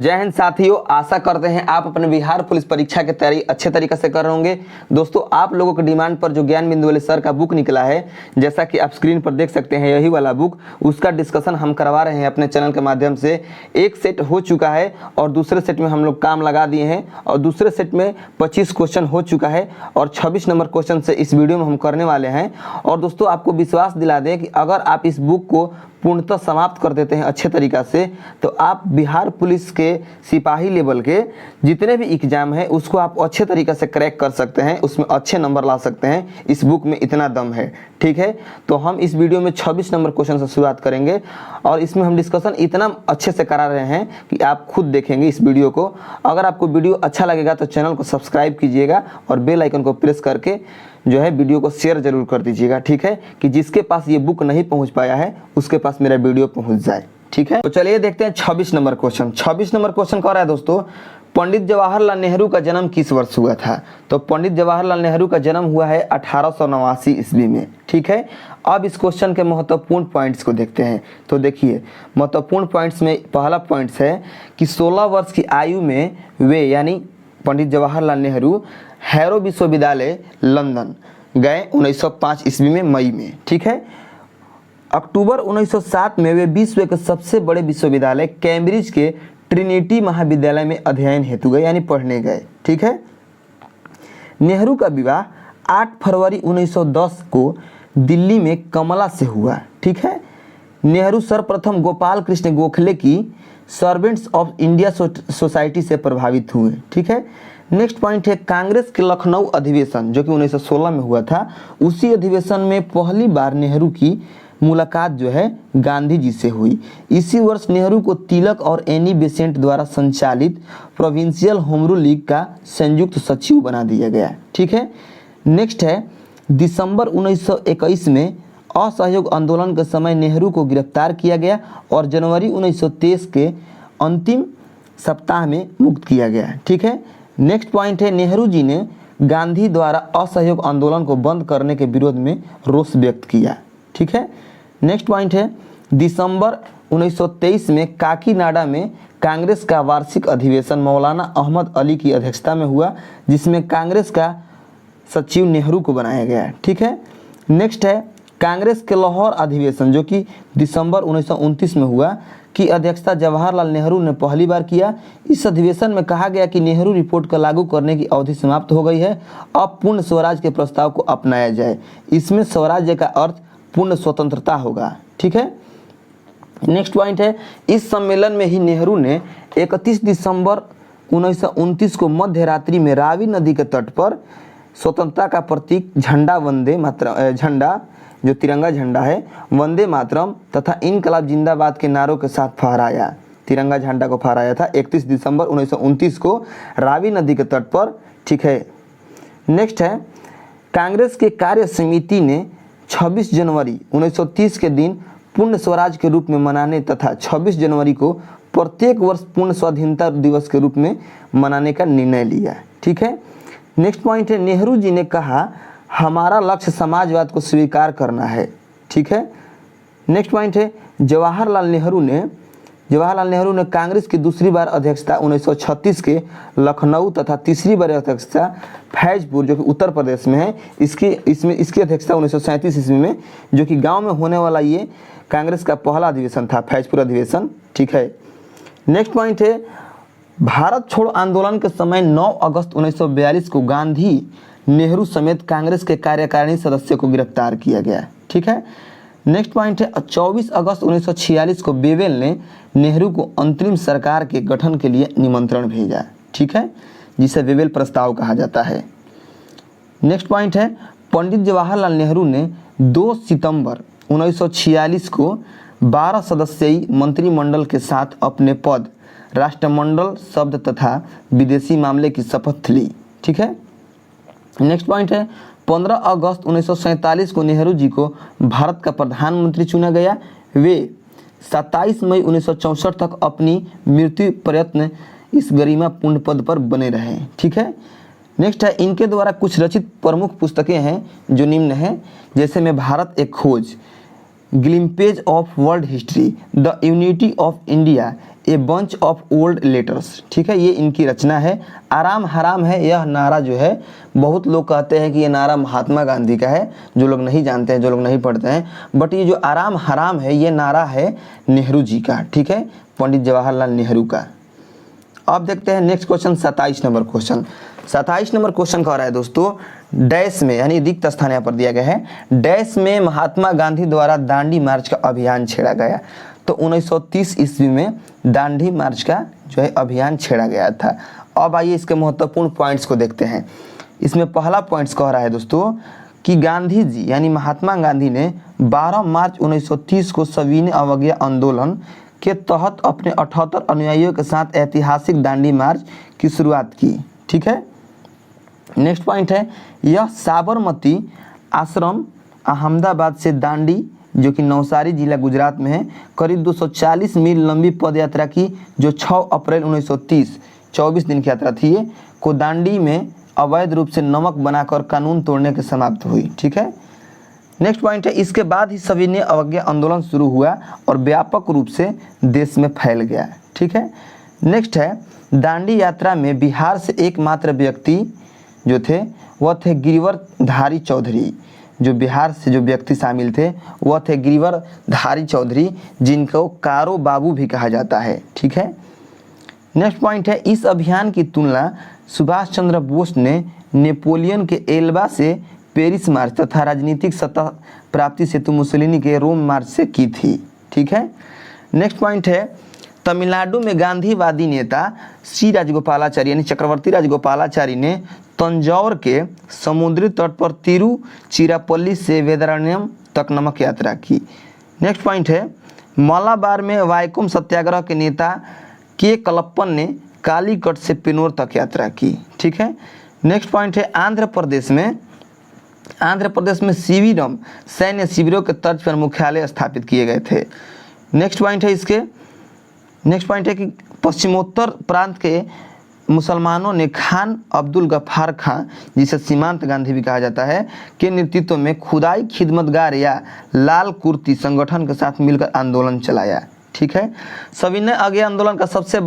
जय हिंद साथियों, आशा करते हैं आप अपने बिहार पुलिस परीक्षा की तैयारी अच्छे तरीके से कर रहे होंगे। दोस्तों, आप लोगों के डिमांड पर जो ज्ञान बिंदु वाले सर का बुक निकला है, जैसा कि आप स्क्रीन पर देख सकते हैं, यही वाला बुक, उसका डिस्कशन हम करवा रहे हैं अपने चैनल के माध्यम से। एक सेट हो चुका है और दूसरे सेट में हम लोग काम लगा दिए हैं और दूसरे सेट में 25 क्वेश्चन हो चुका है और 26 नंबर क्वेश्चन से इस वीडियो में हम करने वाले हैं। और दोस्तों, आपको विश्वास दिला दें कि अगर आप इस बुक को पूर्णतः समाप्त कर देते हैं अच्छे तरीक़ा से, तो आप बिहार पुलिस के सिपाही लेवल के जितने भी एग्जाम है उसको आप अच्छे तरीक़े से क्रैक कर सकते हैं, उसमें अच्छे नंबर ला सकते हैं। इस बुक में इतना दम है, ठीक है। तो हम इस वीडियो में 26 नंबर क्वेश्चन से शुरुआत करेंगे और इसमें हम डिस्कशन इतना अच्छे से करा रहे हैं कि आप खुद देखेंगे इस वीडियो को। अगर आपको वीडियो अच्छा लगेगा तो चैनल को सब्सक्राइब कीजिएगा और बेल आइकन को प्रेस करके जो है वीडियो को शेयर जरूर कर दीजिएगा, ठीक है, कि जिसके पास ये बुक नहीं पहुंच पाया है उसके पास मेरा वीडियो पहुंच जाए, ठीक है। तो चलिए देखते हैं 26 नंबर क्वेश्चन। 26 नंबर क्वेश्चन कह रहा है दोस्तों, पंडित जवाहरलाल नेहरू का जन्म किस वर्ष हुआ था? तो पंडित जवाहरलाल नेहरू का जन्म हुआ है 1889 ईस्वी में, ठीक है। अब इस क्वेश्चन के महत्वपूर्ण पॉइंट्स को देखते हैं। तो देखिए, महत्वपूर्ण पॉइंट्स में पहला पॉइंट्स है कि 16 वर्ष की आयु में वे यानी पंडित जवाहरलाल नेहरू हैरो विश्वविद्यालय लंदन गए 1905 ईस्वी में मई में, ठीक है। अक्टूबर 1907 में वे विश्व के सबसे बड़े विश्वविद्यालय कैम्ब्रिज के ट्रिनिटी महाविद्यालय में अध्ययन हेतु गए यानी पढ़ने गए, ठीक है। नेहरू का विवाह 8 फरवरी 1910 को दिल्ली में कमला से हुआ, ठीक है। नेहरू सर्वप्रथम गोपाल कृष्ण गोखले की सर्वेंट्स ऑफ इंडिया सोसाइटी से प्रभावित हुए, ठीक है। नेक्स्ट पॉइंट है कांग्रेस के लखनऊ अधिवेशन जो कि 1916 में हुआ था। उसी अधिवेशन में पहली बार नेहरू की मुलाकात जो है गांधी जी से हुई। इसी वर्ष नेहरू को तिलक और एनी बेसेंट द्वारा संचालित प्रोविंशियल होम रूल लीग का संयुक्त सचिव बना दिया गया, ठीक है। नेक्स्ट है दिसंबर 1921 में असहयोग आंदोलन के समय नेहरू को गिरफ्तार किया गया और जनवरी 1923 के अंतिम सप्ताह में मुक्त किया गया, ठीक है। नेक्स्ट पॉइंट है नेहरू जी ने गांधी द्वारा असहयोग आंदोलन को बंद करने के विरोध में रोष व्यक्त किया, ठीक है। नेक्स्ट पॉइंट है दिसंबर 1923 में काकीनाडा में कांग्रेस का वार्षिक अधिवेशन मौलाना अहमद अली की अध्यक्षता में हुआ, जिसमें कांग्रेस का सचिव नेहरू को बनाया गया, ठीक है। नेक्स्ट है कांग्रेस के लाहौर अधिवेशन जो कि दिसंबर 1929 में हुआ की अध्यक्षता जवाहरलाल नेहरू ने पहली बार किया। इस अधिवेशन में कहा गया कि नेहरू रिपोर्ट को लागू करने की अवधि समाप्त हो गई है, अब पूर्ण स्वराज के प्रस्ताव को अपनाया जाए। इसमें स्वराज्य का अर्थ पूर्ण स्वतंत्रता होगा, ठीक है। नेक्स्ट पॉइंट है इस सम्मेलन में ही नेहरू ने 31 दिसंबर 1929 को मध्य रात्रि में रावी नदी के तट पर स्वतंत्रता का प्रतीक झंडा जो तिरंगा झंडा है वंदे मातरम तथा इनकलाब जिंदाबाद के नारों के साथ फहराया। तिरंगा झंडा को फहराया था 31 दिसंबर 1929 को रावी नदी के तट पर, ठीक है। नेक्स्ट है कांग्रेस के कार्य समिति ने 26 जनवरी 1930 के दिन पूर्ण स्वराज के रूप में मनाने तथा 26 जनवरी को प्रत्येक वर्ष पूर्ण स्वाधीनता दिवस के रूप में मनाने का निर्णय लिया, ठीक है। नेक्स्ट पॉइंट है नेहरू जी ने कहा हमारा लक्ष्य समाजवाद को स्वीकार करना है, ठीक है। नेक्स्ट पॉइंट है जवाहरलाल नेहरू ने कांग्रेस की दूसरी बार अध्यक्षता 1936 के लखनऊ तथा तीसरी बार अध्यक्षता फैजपुर जो कि उत्तर प्रदेश में है इसकी अध्यक्षता 1937 ईस्वी में, जो कि गांव में होने वाला ये कांग्रेस का पहला अधिवेशन था, फैजपुर अधिवेशन, ठीक है। नेक्स्ट पॉइंट है भारत छोड़ो आंदोलन के समय 9 अगस्त 1942 को गांधी नेहरू समेत कांग्रेस के कार्यकारिणी सदस्य को गिरफ्तार किया गया, ठीक है। नेक्स्ट पॉइंट है 24 अगस्त 1946 को बेवेल ने नेहरू को अंतरिम सरकार के गठन के लिए निमंत्रण भेजा, ठीक है, जिसे बेवेल प्रस्ताव कहा जाता है। नेक्स्ट पॉइंट है पंडित जवाहरलाल नेहरू ने 2 सितंबर 1946 को 12 सदस्यीय मंत्रिमंडल के साथ अपने पद राष्ट्रमंडल शब्द तथा विदेशी मामले की शपथ ली, ठीक है। नेक्स्ट पॉइंट है 15 अगस्त 1947 को नेहरू जी को भारत का प्रधानमंत्री चुना गया। वे 27 मई 1964 तक अपनी मृत्यु पर्यंत इस गरिमापूर्ण पद पर बने रहे, ठीक है। नेक्स्ट है इनके द्वारा कुछ रचित प्रमुख पुस्तकें हैं जो निम्न हैं, जैसे में Bharat Ek Khoj, glimpses of world history, the unity of India, a bunch of old letters, ठीक है, ये इनकी रचना है। आराम हराम है, यह नारा जो है बहुत लोग कहते हैं कि ये नारा महात्मा गांधी का है, जो लोग नहीं जानते हैं, जो लोग नहीं पढ़ते हैं, बट ये जो आराम हराम है ये नारा है नेहरू जी का, ठीक है, पंडित जवाहरलाल नेहरू का। अब देखते हैं next question, 27 number question. 27 number question कह रहा है दोस्तों, डैश में, यानी रिक्त स्थान यहाँ पर दिया गया है, डैश में महात्मा गांधी द्वारा दांडी मार्च का अभियान छेड़ा गया। तो 1930 ईस्वी में दांडी मार्च का जो है अभियान छेड़ा गया था। अब आइए इसके महत्वपूर्ण पॉइंट्स को देखते हैं। इसमें पहला पॉइंट्स कह रहा है दोस्तों कि गांधी जी यानी महात्मा गांधी ने 12 मार्च 1930 को सविनय अवज्ञा आंदोलन के तहत अपने 78 अनुयायियों के साथ ऐतिहासिक दांडी मार्च की शुरुआत की, ठीक है। नेक्स्ट पॉइंट है, यह साबरमती आश्रम अहमदाबाद से दांडी, जो कि नवसारी जिला गुजरात में है, करीब 240 मील लंबी पद यात्रा की, जो 6 अप्रैल 1930, 24 दिन की यात्रा थी ये, को दांडी में अवैध रूप से नमक बनाकर कानून तोड़ने के समाप्त हुई, ठीक है। नेक्स्ट पॉइंट है, इसके बाद ही सविनय अवज्ञा आंदोलन शुरू हुआ और व्यापक रूप से देश में फैल गया, ठीक है। नेक्स्ट है, दांडी यात्रा में बिहार से एकमात्र व्यक्ति जो थे वह थे गिरिवरधारी चौधरी। जो बिहार से जो व्यक्ति शामिल थे वह थे गिरिवरधारी चौधरी, जिनको कारो बाबू भी कहा जाता है, ठीक है। नेक्स्ट पॉइंट है, इस अभियान की तुलना सुभाष चंद्र बोस ने नेपोलियन के एल्बा से पेरिस मार्च तथा राजनीतिक सत्ता प्राप्ति सेतु मुसोलिनी के रोम मार्च से की थी, ठीक है। नेक्स्ट पॉइंट है, तमिलनाडु में गांधीवादी नेता सी राजगोपालाचारी यानी चक्रवर्ती राजगोपालाचारी ने तंजौर के समुद्री तट पर तिरुचिरापल्ली से वेदारण्यम तक नमक यात्रा की। नेक्स्ट पॉइंट है, मलाबार में वाइकोम सत्याग्रह के नेता के कलप्पन ने कालीकट से पिनोर तक यात्रा की, ठीक है। नेक्स्ट पॉइंट है, आंध्र प्रदेश में शिविरम सैन्य शिविरों के तर्ज पर मुख्यालय स्थापित किए गए थे। नेक्स्ट पॉइंट है कि पश्चिमोत्तर प्रांत के मुसलमानों ने खान अब्दुल गफ्फार खां, जिसे सीमांत गांधी भी कहा जाता है, के नेतृत्व में खुदाई खिदमतगार या लाल कुर्ती संगठन के साथ मिलकर आंदोलन चलाया, ठीक है। सविनय अवज्ञा आंदोलन का सबसे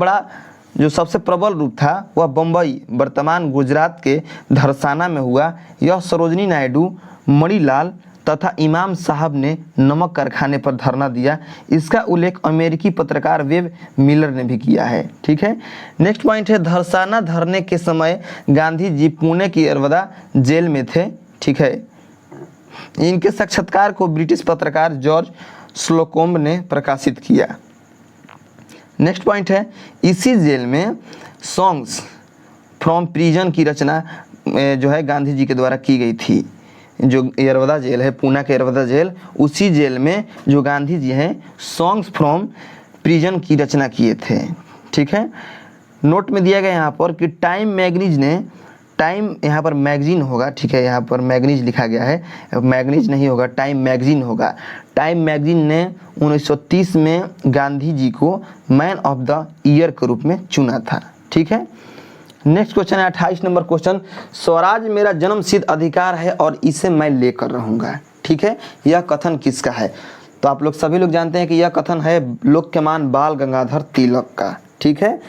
प्रबल रूप था वह बम्बई वर्तमान गुजरात के धरसाना में हुआ। यह सरोजनी नायडू, मणिलाल तथा इमाम साहब ने नमक कारखाने पर धरना दिया। इसका उल्लेख अमेरिकी पत्रकार वेब मिलर ने भी किया है, ठीक है। नेक्स्ट पॉइंट है, धरसाना धरने के समय गांधी जी पुणे की यरवदा जेल में थे, ठीक है। इनके साक्षात्कार को ब्रिटिश पत्रकार जॉर्ज स्लोकोम्ब ने प्रकाशित किया। नेक्स्ट पॉइंट है, इसी जेल में सॉन्ग्स फ्रॉम प्रिजन की रचना जो है गांधी जी के द्वारा की गई थी। जो यरवदा जेल है, पूना के यरवदा जेल, उसी जेल में जो गांधी जी हैं सॉन्ग्स फ्रॉम प्रिजन की रचना किए थे, ठीक है। नोट में दिया गया यहाँ पर कि टाइम मैगनीज ने, टाइम यहाँ पर मैगजीन होगा, ठीक है, यहाँ पर मैगनीज लिखा गया है, मैगनीज नहीं होगा, टाइम मैगजीन होगा। टाइम मैगजीन ने 1930 में गांधी जी को मैन ऑफ द ईयर के रूप में चुना था, ठीक है। नेक्स्ट क्वेश्चन है 28 नंबर क्वेश्चन, स्वराज मेरा जन्मसिद्ध अधिकार है और इसे मैं लेकर रहूँगा, ठीक है। यह कथन किसका है? तो आप लोग सभी लोग जानते हैं कि यह कथन है लोकमान्य बाल गंगाधर तिलक का, ठीक है।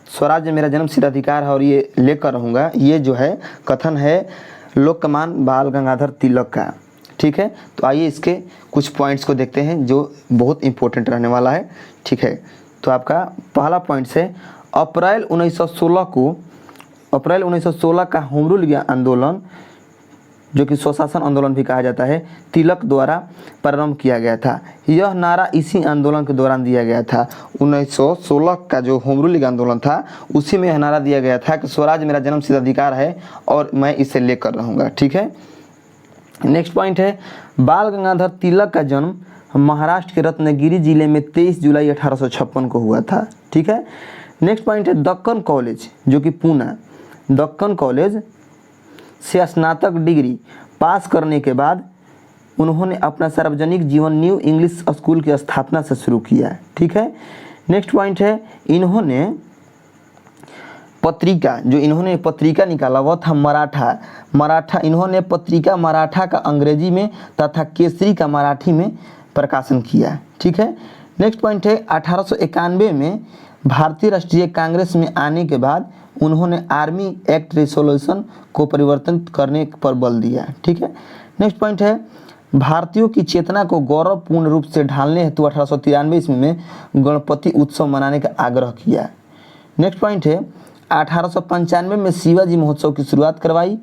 स्वराज मेरा जन्मसिद्ध अधिकार है और ये लेकर रहूँगा, ये जो है कथन है लोकमान्य बाल गंगाधर तिलक का, ठीक है। तो आइए इसके कुछ पॉइंट्स को देखते हैं जो बहुत इंपॉर्टेंट रहने वाला है, ठीक है। तो आपका पहला पॉइंट है, अप्रैल 1916 का होम रूल आंदोलन, जो कि स्वशासन आंदोलन भी कहा जाता है, तिलक द्वारा प्रारंभ किया गया था। यह नारा इसी आंदोलन के दौरान दिया गया था। 1916 का जो होम रूल आंदोलन था उसी में यह नारा दिया गया था कि स्वराज मेरा जन्मसिद्ध अधिकार है और मैं इसे लेकर रहूँगा, ठीक है। नेक्स्ट पॉइंट है, बाल गंगाधर तिलक का जन्म महाराष्ट्र के रत्नागिरी जिले में 23 जुलाई 1856 को हुआ था, ठीक है। नेक्स्ट पॉइंट है, दक्कन कॉलेज जो कि पूना, दक्कन कॉलेज से स्नातक डिग्री पास करने के बाद उन्होंने अपना सार्वजनिक जीवन न्यू इंग्लिश स्कूल की स्थापना से शुरू किया, ठीक है। नेक्स्ट पॉइंट है, इन्होंने पत्रिका निकाला वह था मराठा। इन्होंने पत्रिका मराठा का अंग्रेजी में तथा केसरी का मराठी में प्रकाशन किया, ठीक है। नेक्स्ट पॉइंट है, 1891 में भारतीय राष्ट्रीय कांग्रेस में आने के बाद उन्होंने आर्मी एक्ट रेसोल्यूशन को परिवर्तित करने पर बल दिया। ठीक है, नेक्स्ट पॉइंट है भारतीयों की चेतना को गौरवपूर्ण रूप से ढालने हेतु 1893 ईस्वी में गणपति उत्सव मनाने का आग्रह किया। नेक्स्ट पॉइंट है 1895 में शिवाजी महोत्सव की शुरुआत करवाई।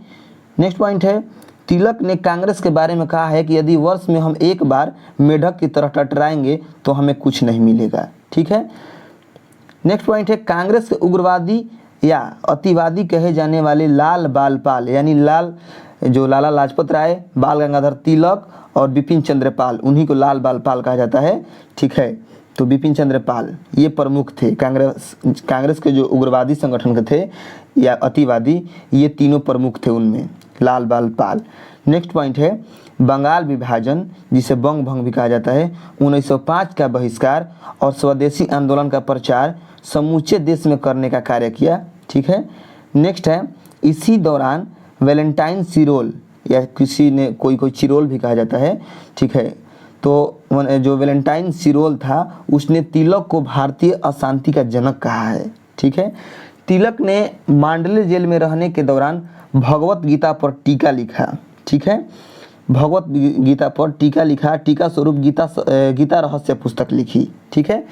नेक्स्ट पॉइंट है तिलक ने कांग्रेस के बारे में कहा है कि यदि वर्ष में हम एक बार मेढक की तरह टटराएंगे तो हमें कुछ नहीं मिलेगा। ठीक है, नेक्स्ट पॉइंट है कांग्रेस के उग्रवादी या अतिवादी कहे जाने वाले लाल बाल पाल यानी लाला लाजपत राय, बाल गंगाधर तिलक और बिपिन चंद्र पाल, उन्हीं को लाल बाल पाल कहा जाता है। ठीक है, तो बिपिन चंद्र पाल ये प्रमुख थे कांग्रेस के जो उग्रवादी संगठन के थे या अतिवादी, ये तीनों प्रमुख थे उनमें लाल बाल पाल। नेक्स्ट पॉइंट है बंगाल विभाजन जिसे बंग भंग भी कहा जाता है, 1905 का बहिष्कार और स्वदेशी आंदोलन का प्रचार समूचे देश में करने का कार्य किया। ठीक है, नेक्स्ट है इसी दौरान वैलेंटाइन सिरोल या किसी ने कोई चिरोल भी कहा जाता है। ठीक है, तो जो वैलेंटाइन सिरोल था उसने तिलक को भारतीय अशांति का जनक कहा है। ठीक है, तिलक ने मांडले जेल में रहने के दौरान भगवत गीता पर टीका लिखा। ठीक है, भगवत गीता पर टीका लिखा, टीका स्वरूप गीता रहस्य पुस्तक लिखी। ठीक है,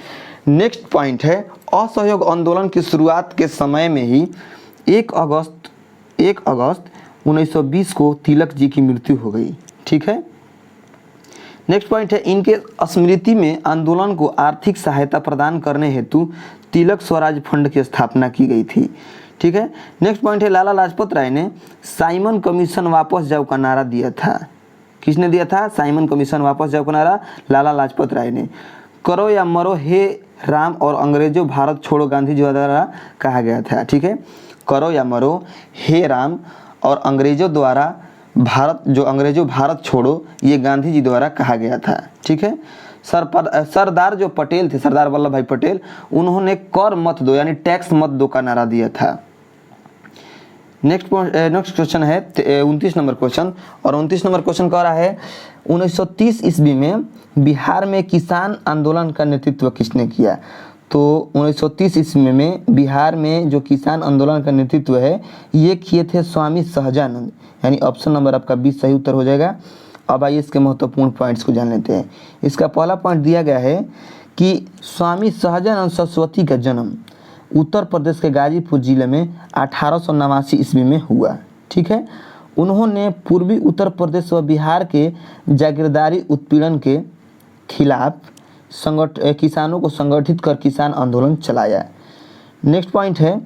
नेक्स्ट पॉइंट है असहयोग आंदोलन की शुरुआत के समय में ही 1 अगस्त 1920 को तिलक जी की मृत्यु हो गई। ठीक है, नेक्स्ट पॉइंट है इनके स्मृति में आंदोलन को आर्थिक सहायता प्रदान करने हेतु तिलक स्वराज फंड की स्थापना की गई थी। ठीक है, नेक्स्ट पॉइंट है लाला लाजपत राय ने साइमन कमीशन वापस जाओ का नारा दिया था। किसने दिया था? साइमन कमीशन वापस जाओ का नारा लाला लाजपत राय ने। करो या मरो हे राम और अंग्रेजों भारत छोड़ो गांधी जी द्वारा कहा गया था। ठीक है, करो या मरो हे राम और अंग्रेजों द्वारा अंग्रेजों भारत छोड़ो ये गांधी जी द्वारा कहा गया था। ठीक है, सरदार जो पटेल थे, सरदार वल्लभ भाई पटेल, उन्होंने कर मत दो यानी टैक्स मत दो का नारा दिया था। नेक्स्ट क्वेश्चन है 29 नंबर क्वेश्चन, और 29 नंबर क्वेश्चन कह रहा है 1930 ईस्वी में बिहार में किसान आंदोलन का नेतृत्व किसने किया? तो 1930 ईस्वी में बिहार में जो किसान आंदोलन का नेतृत्व है ये किए थे स्वामी सहजानंद, यानी ऑप्शन नंबर आपका 20 सही उत्तर हो जाएगा। अब आइए इसके महत्वपूर्ण पॉइंट्स को जान लेते हैं। इसका पहला पॉइंट दिया गया है कि स्वामी सहजानंद सरस्वती का जन्म उत्तर प्रदेश के गाजीपुर जिले में 1889 ईस्वी में हुआ। ठीक है, उन्होंने पूर्वी उत्तर प्रदेश व बिहार के जागीरदारी उत्पीड़न के खिलाफ किसानों को संगठित कर किसान आंदोलन चलाया। नेक्स्ट पॉइंट है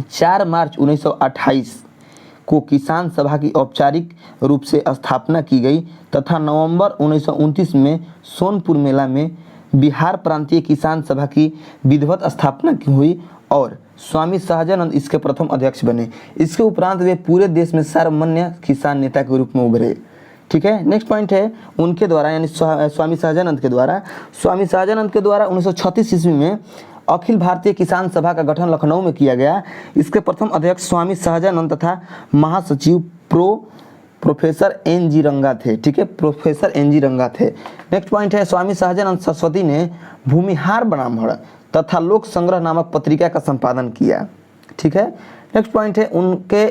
4 मार्च 1928 को किसान सभा की औपचारिक रूप से स्थापना की गई तथा नवंबर 1929 में सोनपुर मेला में बिहार प्रांतीय किसान सभा की विधिवत स्थापना की हुई और स्वामी सहजानंद इसके प्रथम अध्यक्ष बने। इसके उपरांत वे पूरे देश में सर्वमान्य किसान नेता के रूप में उभरे। ठीक है, नेक्स्ट पॉइंट है उनके द्वारा यानी स्वामी सहजानंद के द्वारा 1936 ईस्वी में अखिल भारतीय किसान सभा का गठन लखनऊ में किया गया। इसके प्रथम अध्यक्ष स्वामी सहजानंद तथा महासचिव प्रोफेसर NG रंगा थे। ठीक है, प्रोफेसर NG रंगा थे। नेक्स्ट पॉइंट है स्वामी सहजानंद सरस्वती ने भूमिहार ब्राह्मण तथा लोक संग्रह नामक पत्रिका का संपादन किया। ठीक है, नेक्स्ट पॉइंट है उनके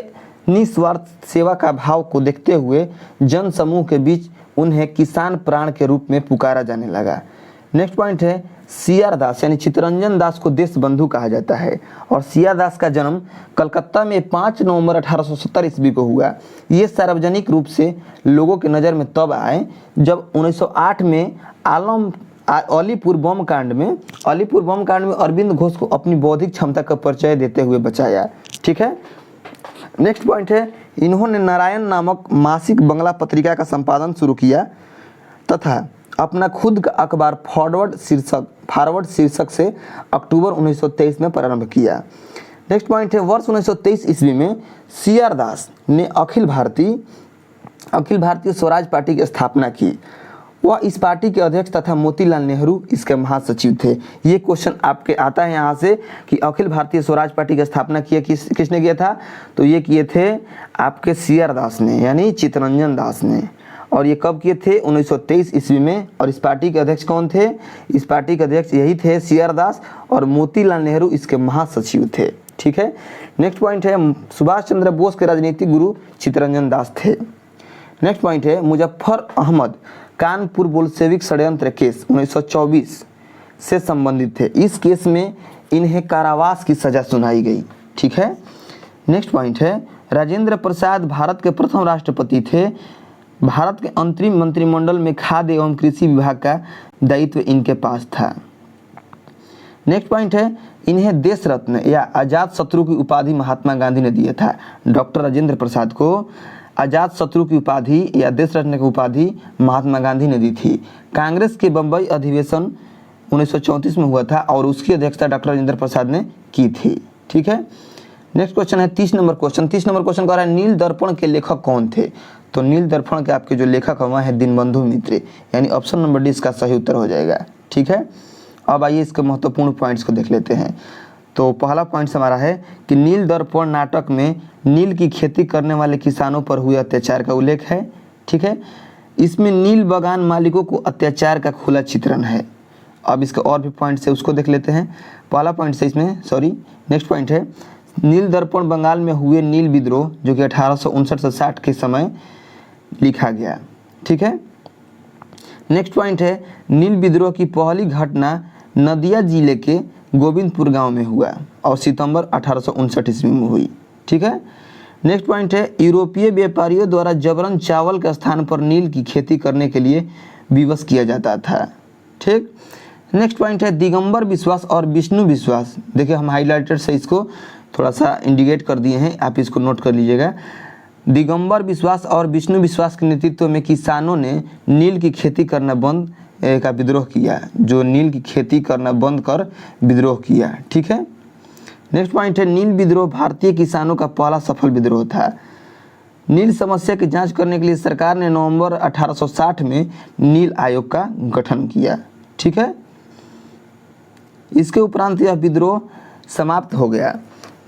निस्वार्थ सेवा का भाव को देखते हुए जन समूह के बीच उन्हें किसान प्राण के रूप में पुकारा जाने लगा। नेक्स्ट पॉइंट है CR दास यानी चित्तरंजन दास को देश बंधु कहा जाता है और CR दास का जन्म कलकत्ता में 5 नवंबर 1870 ईस्वी को हुआ। ये सार्वजनिक रूप से लोगों के नज़र में तब आए जब 1908 में अलीपुर बम कांड में अरविंद घोष को अपनी बौद्धिक क्षमता का परिचय देते हुए बचाया। ठीक है, नेक्स्ट पॉइंट है इन्होंने नारायण नामक मासिक बंगला पत्रिका का संपादन शुरू किया तथा अपना खुद का अखबार फॉरवर्ड शीर्षक से अक्टूबर 1923 में प्रारंभ किया। नेक्स्ट पॉइंट है वर्ष 1923 ईस्वी में CR दास ने अखिल भारतीय स्वराज पार्टी की स्थापना की। वह इस पार्टी के अध्यक्ष तथा मोतीलाल नेहरू इसके महासचिव थे। ये क्वेश्चन आपके आता है यहाँ से कि अखिल भारतीय स्वराज पार्टी की स्थापना किसने किया था? तो ये किए थे आपके CR दास ने यानी चित्तरंजन दास ने। और ये कब किए थे? 1923 ईस्वी में। और इस पार्टी के अध्यक्ष कौन थे? इस पार्टी के अध्यक्ष यही थे सी.आर. दास, और मोतीलाल नेहरू इसके महासचिव थे। ठीक है। नेक्स्ट पॉइंट है सुभाष चंद्र बोस के राजनीतिक गुरु चित्तरंजन दास थे। नेक्स्ट पॉइंट है मुजफ्फर अहमद कानपुर बोल्शेविक षड्यंत्र केस 1924 से संबंधित थे। इस केस में इन्हें कारावास की सजा सुनाई गई। ठीक है। नेक्स्ट पॉइंट है राजेंद्र प्रसाद भारत के प्रथम राष्ट्रपति थे। भारत के अंतरिम मंत्रिमंडल में खाद्य एवं कृषि विभाग का दायित्व इनके पास था। नेक्स्ट पॉइंट है इन्हें देश रत्न या आजाद शत्रु की उपाधि महात्मा गांधी ने दिया था। डॉक्टर राजेंद्र प्रसाद को आजाद शत्रु की उपाधि या देश रत्न की उपाधि महात्मा गांधी ने दी थी। कांग्रेस के बंबई अधिवेशन 1934 में हुआ था और उसकी अध्यक्षता डॉक्टर राजेंद्र प्रसाद ने की थी। ठीक है। नेक्स्ट क्वेश्चन है 30 नंबर क्वेश्चन। 30 नंबर क्वेश्चन कह रहा है नील दर्पण के लेखक कौन थे? तो नील दर्पण के आपके जो लेखक हुआ है दीनबंधु मित्र, यानी ऑप्शन नंबर डी इसका सही उत्तर हो जाएगा। ठीक है। अब आइए इसके महत्वपूर्ण पॉइंट्स को देख लेते हैं। तो पहला पॉइंट हमारा है कि नील दर्पण नाटक में नील की खेती करने वाले किसानों पर हुए अत्याचार का उल्लेख है। ठीक है। इसमें नील बागान मालिकों को अत्याचार का खुला चित्रण है। अब इसके और भी पॉइंट्स है उसको देख लेते हैं। पहला पॉइंट है इसमें नेक्स्ट पॉइंट है नील दर्पण बंगाल में हुए नील विद्रोह जो कि 1859 से 60 के समय लिखा गया। ठीक है। नेक्स्ट पॉइंट है नील विद्रोह की पहली घटना नदिया जिले के गोविंदपुर गांव में हुआ और सितंबर 1859 ईस्वी में हुई। ठीक है। नेक्स्ट पॉइंट है यूरोपीय व्यापारियों द्वारा जबरन चावल के स्थान पर नील की खेती करने के लिए विवश किया जाता था। ठीक। नेक्स्ट पॉइंट है दिगंबर विश्वास और विष्णु विश्वास। देखिए हम हाईलाइटेड से इसको थोड़ा सा इंडिकेट कर दिए हैं, आप इसको नोट कर लीजिएगा। दिगंबर विश्वास और विष्णु विश्वास के नेतृत्व में किसानों ने नील की खेती करना बंद का विद्रोह किया, जो नील की खेती करना बंद कर विद्रोह किया। ठीक है। नेक्स्ट पॉइंट है नील विद्रोह भारतीय किसानों का पहला सफल विद्रोह था। नील समस्या की जांच करने के लिए सरकार ने नवंबर 1860 में नील आयोग का गठन किया। ठीक है। इसके उपरांत यह विद्रोह समाप्त हो गया।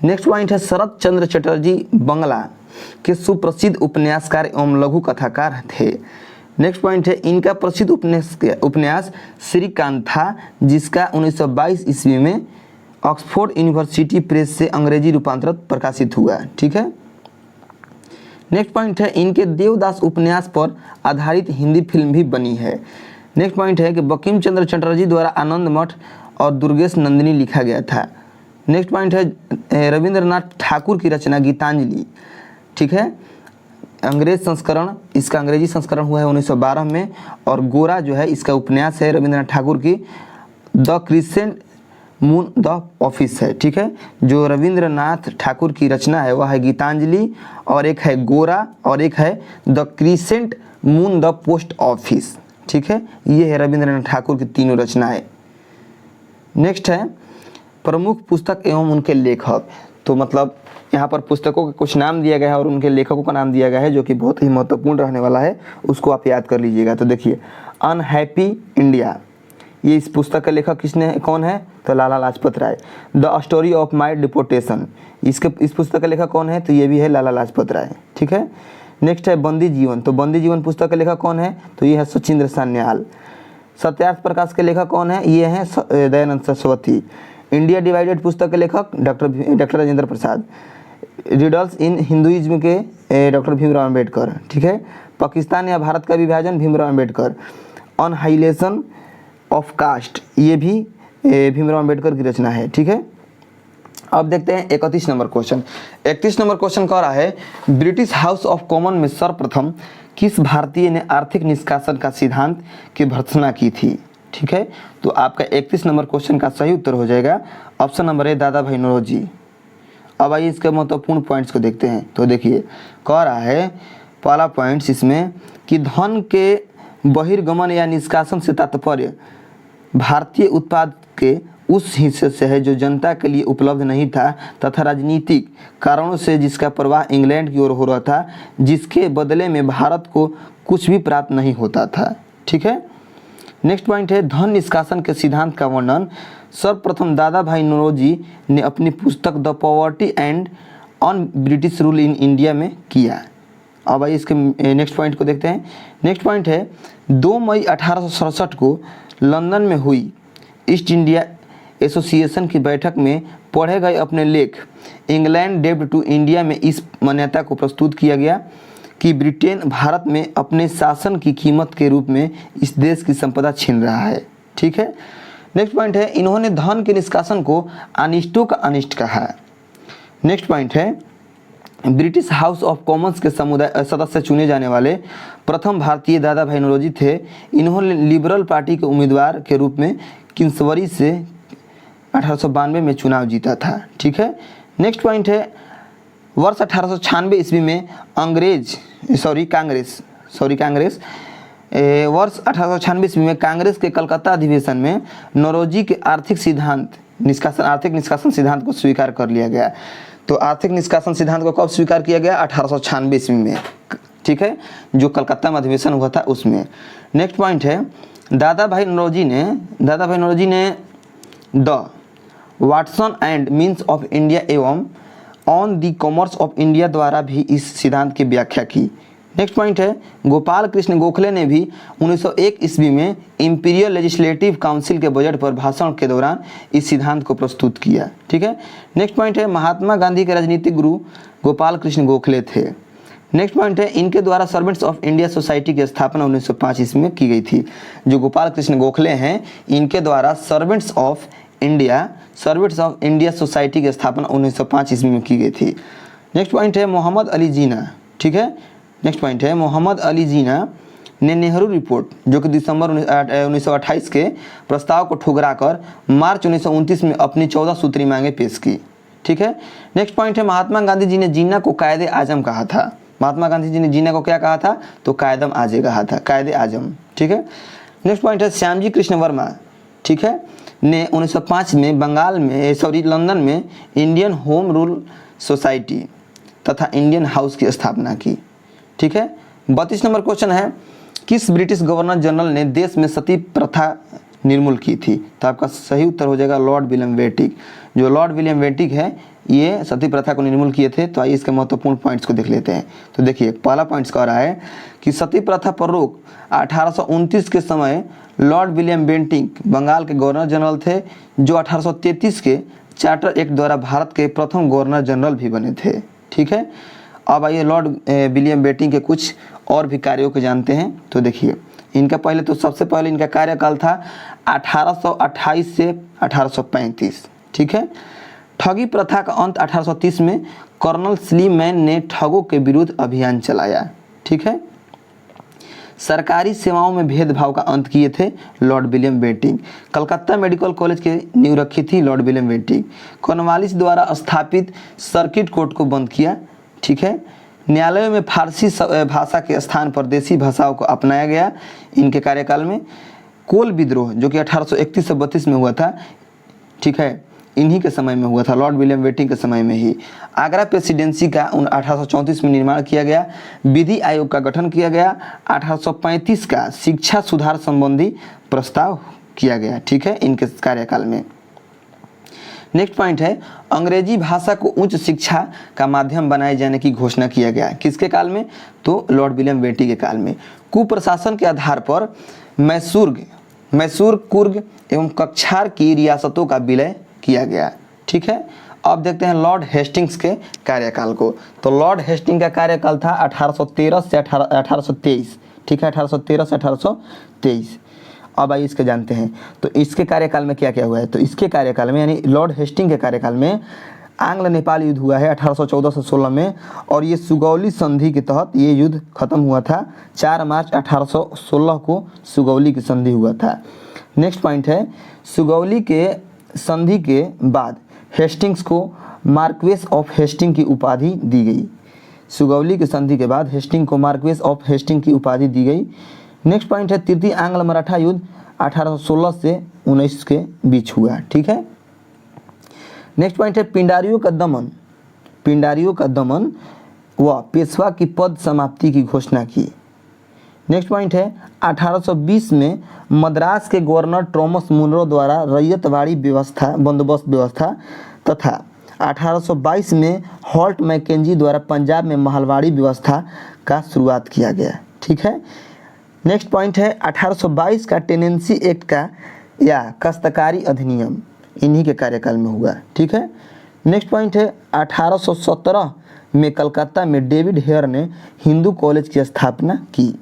नेक्स्ट पॉइंट है शरत चंद्र चटर्जी बंगला के सुप्रसिद्ध उपन्यासकार एवं लघु कथाकार थे। नेक्स्ट पॉइंट है इनका प्रसिद्ध उपन्यास श्रीकांत था, जिसका 1922 ईस्वी में ऑक्सफोर्ड यूनिवर्सिटी प्रेस से अंग्रेजी रूपांतरित प्रकाशित हुआ। ठीक है। नेक्स्ट पॉइंट है इनके देवदास उपन्यास पर आधारित हिंदी फिल्म भी बनी है। नेक्स्ट पॉइंट है कि बंकिम चंद्र चटर्जी द्वारा आनंद मठ और दुर्गेश नंदिनी लिखा गया था। नेक्स्ट पॉइंट है रविंद्रनाथ ठाकुर की रचना गीतांजलि। ठीक है। अंग्रेज संस्करण, इसका अंग्रेजी संस्करण हुआ है 1912 में, और गोरा जो है इसका उपन्यास है रविंद्रनाथ ठाकुर की the crescent moon the office है। ठीक है। जो रविंद्रनाथ ठाकुर की रचना है वह है गीतांजलि, और एक है गोरा, और एक है the crescent moon the post office. ठीक है। ये है रविंद्रनाथ ठाकुर की तीनों रचनाएं। नेक्स्ट है प्रमुख पुस्तक एवं उनके लेखक। तो मतलब यहाँ पर पुस्तकों के कुछ नाम दिया गया है और उनके लेखकों का नाम दिया गया है, जो कि बहुत ही महत्वपूर्ण रहने वाला है, उसको आप याद कर लीजिएगा। तो देखिए अनहैप्पी इंडिया, ये इस पुस्तक का लेखक कौन है? तो Lala Lajpat Rai. The story of my deportation, इस पुस्तक का लेखक कौन है? तो ये भी है लाला लाजपत राय। ठीक है। नेक्स्ट है बंदी जीवन। तो बंदी जीवन पुस्तक का लेखक कौन है? तो ये है सचिंद्र सान्याल। सत्यार्थ प्रकाश के लेखक कौन है? ये हैं दयानंद सरस्वती। इंडिया डिवाइडेड पुस्तक के लेखक doctor Rajendra Prasad. Riddles in Hinduism के डॉक्टर भीमराव अम्बेडकर। ठीक है। पाकिस्तान या भारत का विभाजन Bhimrao Ambedkar. Annihilation of caste, ये भी भीमराव अम्बेडकर की रचना है। ठीक है। अब देखते हैं 31 नंबर क्वेश्चन। 31 नंबर क्वेश्चन कह रहा है ब्रिटिश हाउस ऑफ कॉमन में सर्वप्रथम किस भारतीय ने आर्थिक निष्कासन का सिद्धांत की भर्त्सना की थी? ठीक है। तो आपका 31 नंबर क्वेश्चन का सही उत्तर हो जाएगा ऑप्शन नंबर ए दादा भाई नौरोजी। अब आइए इसके महत्वपूर्ण पॉइंट्स को देखते हैं। तो देखिए कह रहा है पहला पॉइंट्स इसमें कि धन के बहिर्गमन या निष्कासन से तात्पर्य भारतीय उत्पाद के उस हिस्से से है जो जनता के लिए उपलब्ध नहीं था तथा राजनीतिक कारणों से जिसका प्रवाह इंग्लैंड की ओर हो रहा था, जिसके बदले में भारत को कुछ भी प्राप्त नहीं होता था। ठीक है। नेक्स्ट पॉइंट है धन निष्कासन के सिद्धांत का वर्णन सर्वप्रथम दादा भाई नौरोजी ने अपनी पुस्तक the poverty and on British rule in India में किया। अब आइए इसके नेक्स्ट पॉइंट को देखते हैं। नेक्स्ट पॉइंट है 2 मई 1867 को लंदन में हुई ईस्ट इंडिया एसोसिएशन की बैठक में पढ़े गए अपने लेख इंग्लैंड डेब्ट टू इंडिया में इस मान्यता को प्रस्तुत किया गया कि ब्रिटेन भारत में अपने शासन की कीमत के रूप में इस देश की संपदा छीन रहा है। ठीक है। नेक्स्ट पॉइंट है इन्होंने धन के निष्कासन को अनिष्टों का अनिष्ट कहा है। नेक्स्ट पॉइंट है ब्रिटिश हाउस ऑफ कॉमन्स के सदस्य चुने जाने वाले प्रथम भारतीय दादा भाई नौरोजी थे। इन्होंने लिबरल पार्टी के उम्मीदवार के रूप में किंग्सबरी से 1892 में चुनाव जीता था। ठीक है। नेक्स्ट पॉइंट है वर्ष 1896 ईस्वी में कांग्रेस वर्ष 1896 ईस्वी में कांग्रेस के कलकत्ता अधिवेशन में नौरोजी के आर्थिक निष्कासन सिद्धांत को स्वीकार कर लिया गया। तो आर्थिक निष्कासन सिद्धांत को कब स्वीकार किया गया? 1896 ईस्वी में। ठीक है, जो कलकत्ता में अधिवेशन हुआ था उसमें। नेक्स्ट पॉइंट है दादा भाई नौरोजी ने द वाटसन एंड मीन्स ऑफ इंडिया एवं on the commerce of India द्वारा भी इस सिद्धांत की व्याख्या की। नेक्स्ट पॉइंट है गोपाल कृष्ण गोखले ने भी 1901 ईस्वी में इंपीरियल लेजिस्लेटिव काउंसिल के बजट पर भाषण के दौरान इस सिद्धांत को प्रस्तुत किया। ठीक है। नेक्स्ट पॉइंट है महात्मा गांधी के राजनीतिक गुरु गोपाल कृष्ण गोखले थे। नेक्स्ट पॉइंट है इनके द्वारा सर्वेंट्स ऑफ इंडिया सोसाइटी की स्थापना 1905 ईस्वी में की गई थी। जो गोपाल कृष्ण गोखले हैं इनके द्वारा सर्वेंट्स ऑफ इंडिया सोसाइटी की स्थापना 1905 ईस्वी में की गई थी। नेक्स्ट पॉइंट है मोहम्मद अली जीना। ठीक है। नेक्स्ट पॉइंट है मोहम्मद अली जीना ने नेहरू रिपोर्ट जो कि दिसंबर 1928 के प्रस्ताव को ठुकरा कर मार्च 1929 में अपनी 14 सूत्री मांगे पेश की। ठीक है। नेक्स्ट पॉइंट है महात्मा गांधी जी ने जीना को कायदे आजम कहा था। महात्मा गांधी जी ने जीना को क्या कहा था? तो कायदम आजे कहा था, कायदे आजम। ठीक है। नेक्स्ट पॉइंट है श्यामजी कृष्ण वर्मा, ठीक है, ने 1905 में लंदन में इंडियन होम रूल सोसाइटी तथा इंडियन हाउस की स्थापना की। ठीक है। 32 नंबर क्वेश्चन है किस ब्रिटिश गवर्नर जनरल ने देश में सती प्रथा निर्मूल की थी? तो आपका सही उत्तर हो जाएगा लॉर्ड विलियम बेंटिक। जो लॉर्ड विलियम बेंटिक है ये सती प्रथा को निर्मूल किए थे। तो आइए इसके महत्वपूर्ण पॉइंट्स को देख लेते हैं। तो देखिए पहला पॉइंट्स कह रहा है कि सती प्रथा पर रोक 1829 के समय लॉर्ड विलियम बेंटिक बंगाल के गवर्नर जनरल थे, जो 1833 के चार्टर एक्ट द्वारा भारत के प्रथम गवर्नर जनरल भी बने थे। ठीक है। अब आइए लॉर्ड विलियम बेंटिक के कुछ और भी कार्यों को जानते हैं। तो देखिए इनका सबसे पहले इनका कार्यकाल था 1828 से 1835। ठीक है। ठगी प्रथा का अंत 1830 में कर्नल स्लीमैन ने ठगों के विरुद्ध अभियान चलाया। ठीक है। सरकारी सेवाओं में भेदभाव का अंत किए थे Lord William Bentinck. Calcutta medical college की नींव रखी थी लॉर्ड विलियम बेंटिक। कॉर्नवालिस द्वारा स्थापित सर्किट कोर्ट को बंद किया। ठीक है। न्यायालयों में फारसी भाषा के स्थान पर देसी भाषाओं को अपनाया गया इनके कार्यकाल में। कोल विद्रोह जो कि 1831 से 32 में हुआ था, ठीक है, इन्हीं के समय में हुआ था, लॉर्ड विलियम बेंटिक के समय में ही। आगरा प्रेसिडेंसी का 1834 में निर्माण किया गया। विधि आयोग का गठन किया गया। 1835 का शिक्षा सुधार संबंधी प्रस्ताव किया गया। ठीक है, इनके कार्यकाल में। नेक्स्ट पॉइंट है अंग्रेजी भाषा को उच्च शिक्षा का माध्यम बनाए जाने की घोषणा किया गया। किसके काल में? तो लॉर्ड विलियम बेंटिक के काल में। कुप्रशासन के आधार पर मैसूर, कुर्ग एवं कक्षार की रियासतों का विलय किया गया। ठीक है। अब देखते हैं लॉर्ड हेस्टिंग्स के कार्यकाल को। तो लॉर्ड हेस्टिंग का कार्यकाल था 1813 से 1823। ठीक है, 1813 से 1823। अब आइए इसके जानते हैं। तो इसके कार्यकाल में क्या क्या हुआ है? तो इसके कार्यकाल में यानी लॉर्ड हेस्टिंग के कार्यकाल में आंग्ल नेपाल युद्ध हुआ है 1814 से 16 में, और ये सुगौली संधि के तहत ये युद्ध खत्म हुआ था। 4 मार्च 1816 को सुगौली की संधि हुआ था। नेक्स्ट पॉइंट है सुगौली के संधि के बाद हेस्टिंग्स को मार्क्वेस ऑफ हेस्टिंग की उपाधि दी गई। सुगौली की संधि के बाद हेस्टिंग को मार्क्वेस ऑफ हेस्टिंग की उपाधि दी गई। नेक्स्ट पॉइंट है तृतीय आंग्ल मराठा युद्ध 1816 से 19 के बीच हुआ। ठीक है। नेक्स्ट पॉइंट है पिंडारियों का दमन व पेशवा की पद समाप्ति की घोषणा की। नेक्स्ट पॉइंट है 1820 में मद्रास के गवर्नर टॉमस मुनरो द्वारा रैयतवाड़ी बंदोबस्त व्यवस्था तथा 1822 में हॉल्ट मैकेंजी द्वारा पंजाब में महलवाड़ी व्यवस्था का शुरुआत किया गया। ठीक है, नेक्स्ट पॉइंट है 1822 का टेनेंसी एक्ट का या काश्तकारी अधिनियम इन्हीं के कार्यकाल में हुआ। ठीक है, नेक्स्ट पॉइंट है 1817 में कलकत्ता में डेविड हेयर ने हिंदू कॉलेज की स्थापना की।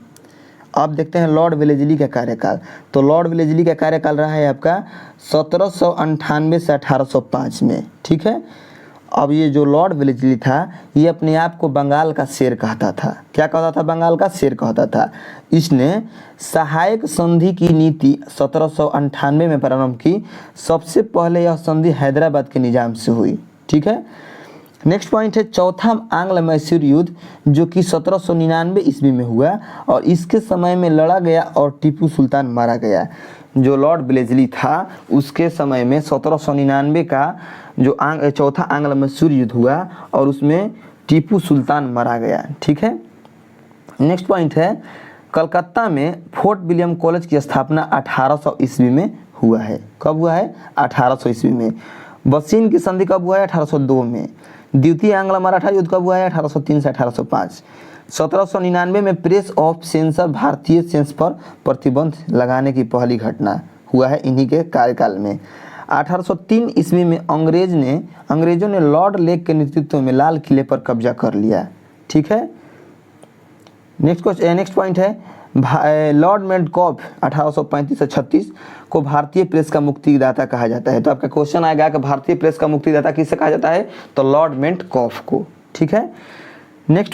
अब देखते हैं लॉर्ड वेलेस्ली का कार्यकाल। तो लॉर्ड वेलेस्ली का कार्यकाल रहा है आपका 1798 से 1805 में। ठीक है, अब ये जो लॉर्ड वेलेस्ली था ये अपने आप को बंगाल का शेर कहता था। क्या कहता था? बंगाल का शेर कहता था। इसने सहायक संधि की नीति 1798 में प्रारंभ की। सबसे पहले यह संधि हैदराबाद के निजाम से हुई। ठीक है, नेक्स्ट पॉइंट है चौथा आंग्ल मैसूर युद्ध जो कि 1799 ईस्वी में हुआ और इसके समय में लड़ा गया और टीपू सुल्तान मारा गया। जो लॉर्ड वेलेस्ली था उसके समय में 1799 का जो चौथा आंग्ल मैसूर युद्ध हुआ और उसमें टीपू सुल्तान मारा गया। ठीक है, नेक्स्ट पॉइंट है कलकत्ता में फोर्ट विलियम कॉलेज की स्थापना 1800 ईस्वी में हुआ है। कब हुआ है? 1800 ईस्वी में। बसीन की संधि कब हुआ है? 1802 में। द्वितीय आंग्ल मराठा युद्ध कब हुआ है? 1803 से 1805। 1799 में प्रेस ऑफ सेंसर भारतीय सेंस पर प्रतिबंध लगाने की पहली घटना हुआ है इन्हीं के कार्यकाल में। 1803 ईस्वी में अंग्रेजों ने लॉर्ड लेक के नेतृत्व में लाल किले पर कब्जा कर लिया। ठीक है, नेक्स्ट पॉइंट है लॉर्ड मेडकॉफ 1835 से 36 को भारतीय प्रेस का मुक्तिदाता कहा जाता है। तो आपका क्वेश्चन आएगा कि भारतीय प्रेस का मुक्तिदाता किसे कहा जाता है? तो लॉर्ड मेडकॉफ को। ठीक है, नेक्स्ट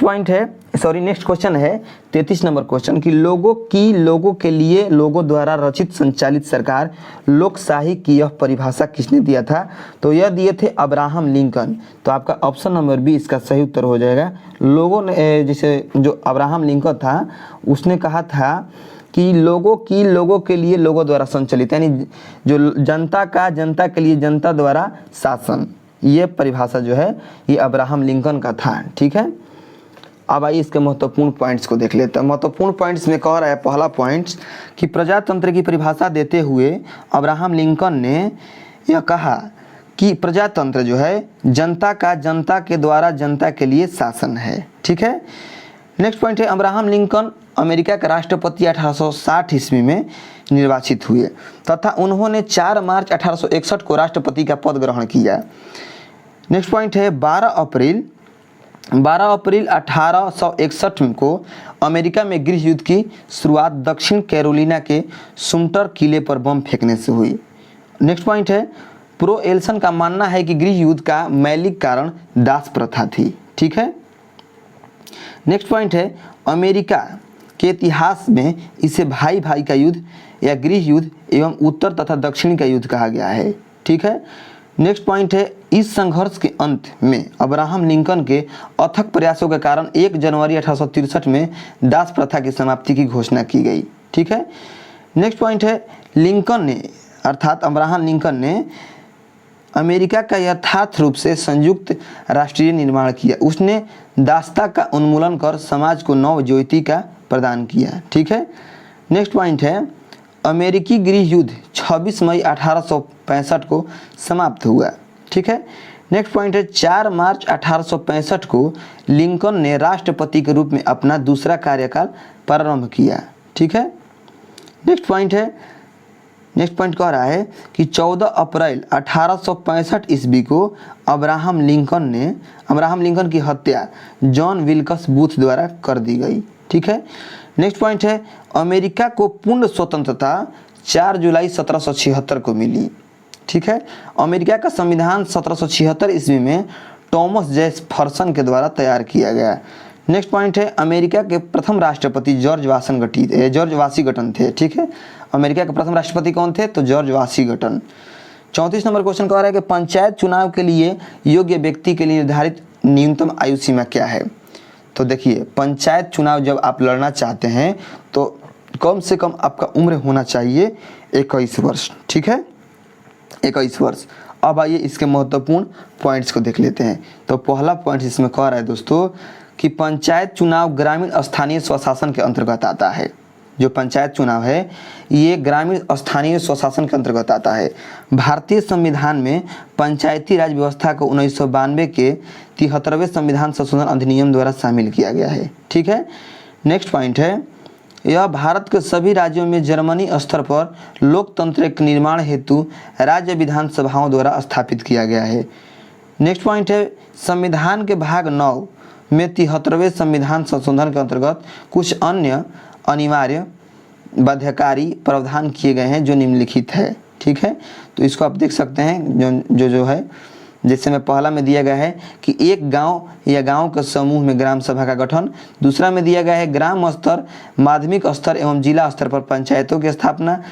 क्वेश्चन है 33 नंबर क्वेश्चन कि लोगों के लिए लोगों द्वारा रचित संचालित सरकार लोकशाही की यह परिभाषा किसने दिया था? तो यह दिए थे अब्राहम लिंकन। तो आपका ऑप्शन नंबर बी इसका सही उत्तर हो जाएगा। लोगों ने जैसे जो अब्राहम लिंकन था उसने कहा था कि लोगों के लिए लोगों द्वारा संचालित, यानी जो जनता के लिए जनता द्वारा शासन, ये परिभाषा जो है ये अब्राहम लिंकन का था। ठीक है, अब आइए इसके महत्वपूर्ण पॉइंट्स को देख लेते हैं। महत्वपूर्ण पॉइंट्स में कह रहा है पहला पॉइंट कि प्रजातंत्र की परिभाषा देते हुए अब्राहम लिंकन ने यह कहा कि प्रजातंत्र जो है जनता के द्वारा जनता के लिए शासन है। ठीक है, नेक्स्ट पॉइंट है अब्राहम लिंकन अमेरिका के राष्ट्रपति 1860 ईस्वी में निर्वाचित हुए तथा उन्होंने 4 मार्च 1861 को राष्ट्रपति का पद ग्रहण किया। नेक्स्ट पॉइंट है 12 अप्रैल 1861 को अमेरिका में गृह युद्ध की शुरुआत दक्षिण कैरोलिना के सुमटर किले पर बम फेंकने से हुई। नेक्स्ट पॉइंट है प्रो एल्सन का मानना है कि गृह युद्ध का मौलिक कारण दास प्रथा थी। ठीक है, नेक्स्ट पॉइंट है अमेरिका के इतिहास में इसे भाई भाई का युद्ध या गृह युद्ध एवं उत्तर तथा दक्षिण का युद्ध कहा गया है। ठीक है, नेक्स्ट पॉइंट है इस संघर्ष के अंत में अब्राहम लिंकन के अथक प्रयासों के कारण 1 जनवरी 1863 में दास प्रथा की समाप्ति की घोषणा की गई। ठीक है, नेक्स्ट पॉइंट है लिंकन ने अर्थात अब्राहम लिंकन ने अमेरिका का यथार्थ रूप से संयुक्त राष्ट्रीय निर्माण किया। उसने दासता का उन्मूलन कर समाज को नव ज्योति का प्रदान किया। ठीक है, नेक्स्ट पॉइंट है अमेरिकी गृह युद्ध 26 मई 1865 को समाप्त हुआ। ठीक है, नेक्स्ट पॉइंट है 4 मार्च 1865 को लिंकन ने राष्ट्रपति के रूप में अपना दूसरा कार्यकाल प्रारंभ किया। ठीक है, नेक्स्ट पॉइंट कह रहा है कि 14 अप्रैल 1865 ईस्वी को अब्राहम लिंकन की हत्या जॉन विल्कस बूथ द्वारा कर दी गई। ठीक है, नेक्स्ट पॉइंट है अमेरिका को पूर्ण स्वतंत्रता 4 जुलाई 1776 को मिली। ठीक है, अमेरिका का संविधान 1776 ईस्वी में टॉमस जेफरसन के द्वारा तैयार किया गया। नेक्स्ट पॉइंट है अमेरिका के प्रथम राष्ट्रपति जॉर्ज वाशिंगटन थे। ठीक है, अमेरिका के प्रथम राष्ट्रपति कौन थे? तो जॉर्ज वाशिंगटन। 34 नंबर क्वेश्चन कह रहा है कि पंचायत चुनाव के लिए योग्य व्यक्ति के लिए निर्धारित न्यूनतम आयु सीमा क्या है? तो देखिए पंचायत चुनाव जब आप लड़ना चाहते हैं तो कम से कम आपका उम्र होना चाहिए 21 वर्ष। ठीक है, 21 वर्ष। अब आइए इसके महत्वपूर्ण पॉइंट्स को देख लेते हैं। तो पहला पॉइंट इसमें कह रहा है दोस्तों कि पंचायत चुनाव ग्रामीण स्थानीय स्वशासन के अंतर्गत आता है। जो पंचायत चुनाव है ये ग्रामीण स्थानीय स्वशासन के अंतर्गत आता है। भारतीय संविधान में पंचायती राज व्यवस्था को 1992 के 73वें संविधान संशोधन अधिनियम द्वारा शामिल किया गया है। ठीक है, नेक्स्ट पॉइंट है, यह भारत के सभी राज्यों में जर्मनी स्तर पर लोकतंत्र के निर्माण हेतु राज्य विधानसभाओं द्वारा स्थापित किया गया है। नेक्स्ट पॉइंट है, संविधान के भाग 9 में 73वें संविधान संशोधन के अंतर्गत कुछ अन्य अनिवार्य बाध्यकारी प्रावधान किए गए हैं जो निम्नलिखित है। ठीक है, तो इसको आप देख सकते हैं जो है, जैसे में पहला में दिया गया है कि एक गांव या गांव के समूह में ग्राम सभा का गठन। दूसरा में दिया गया है ग्राम स्तर, माध्यमिक स्तर एवं जिला स्तर पर पंचायतों की स्थापना।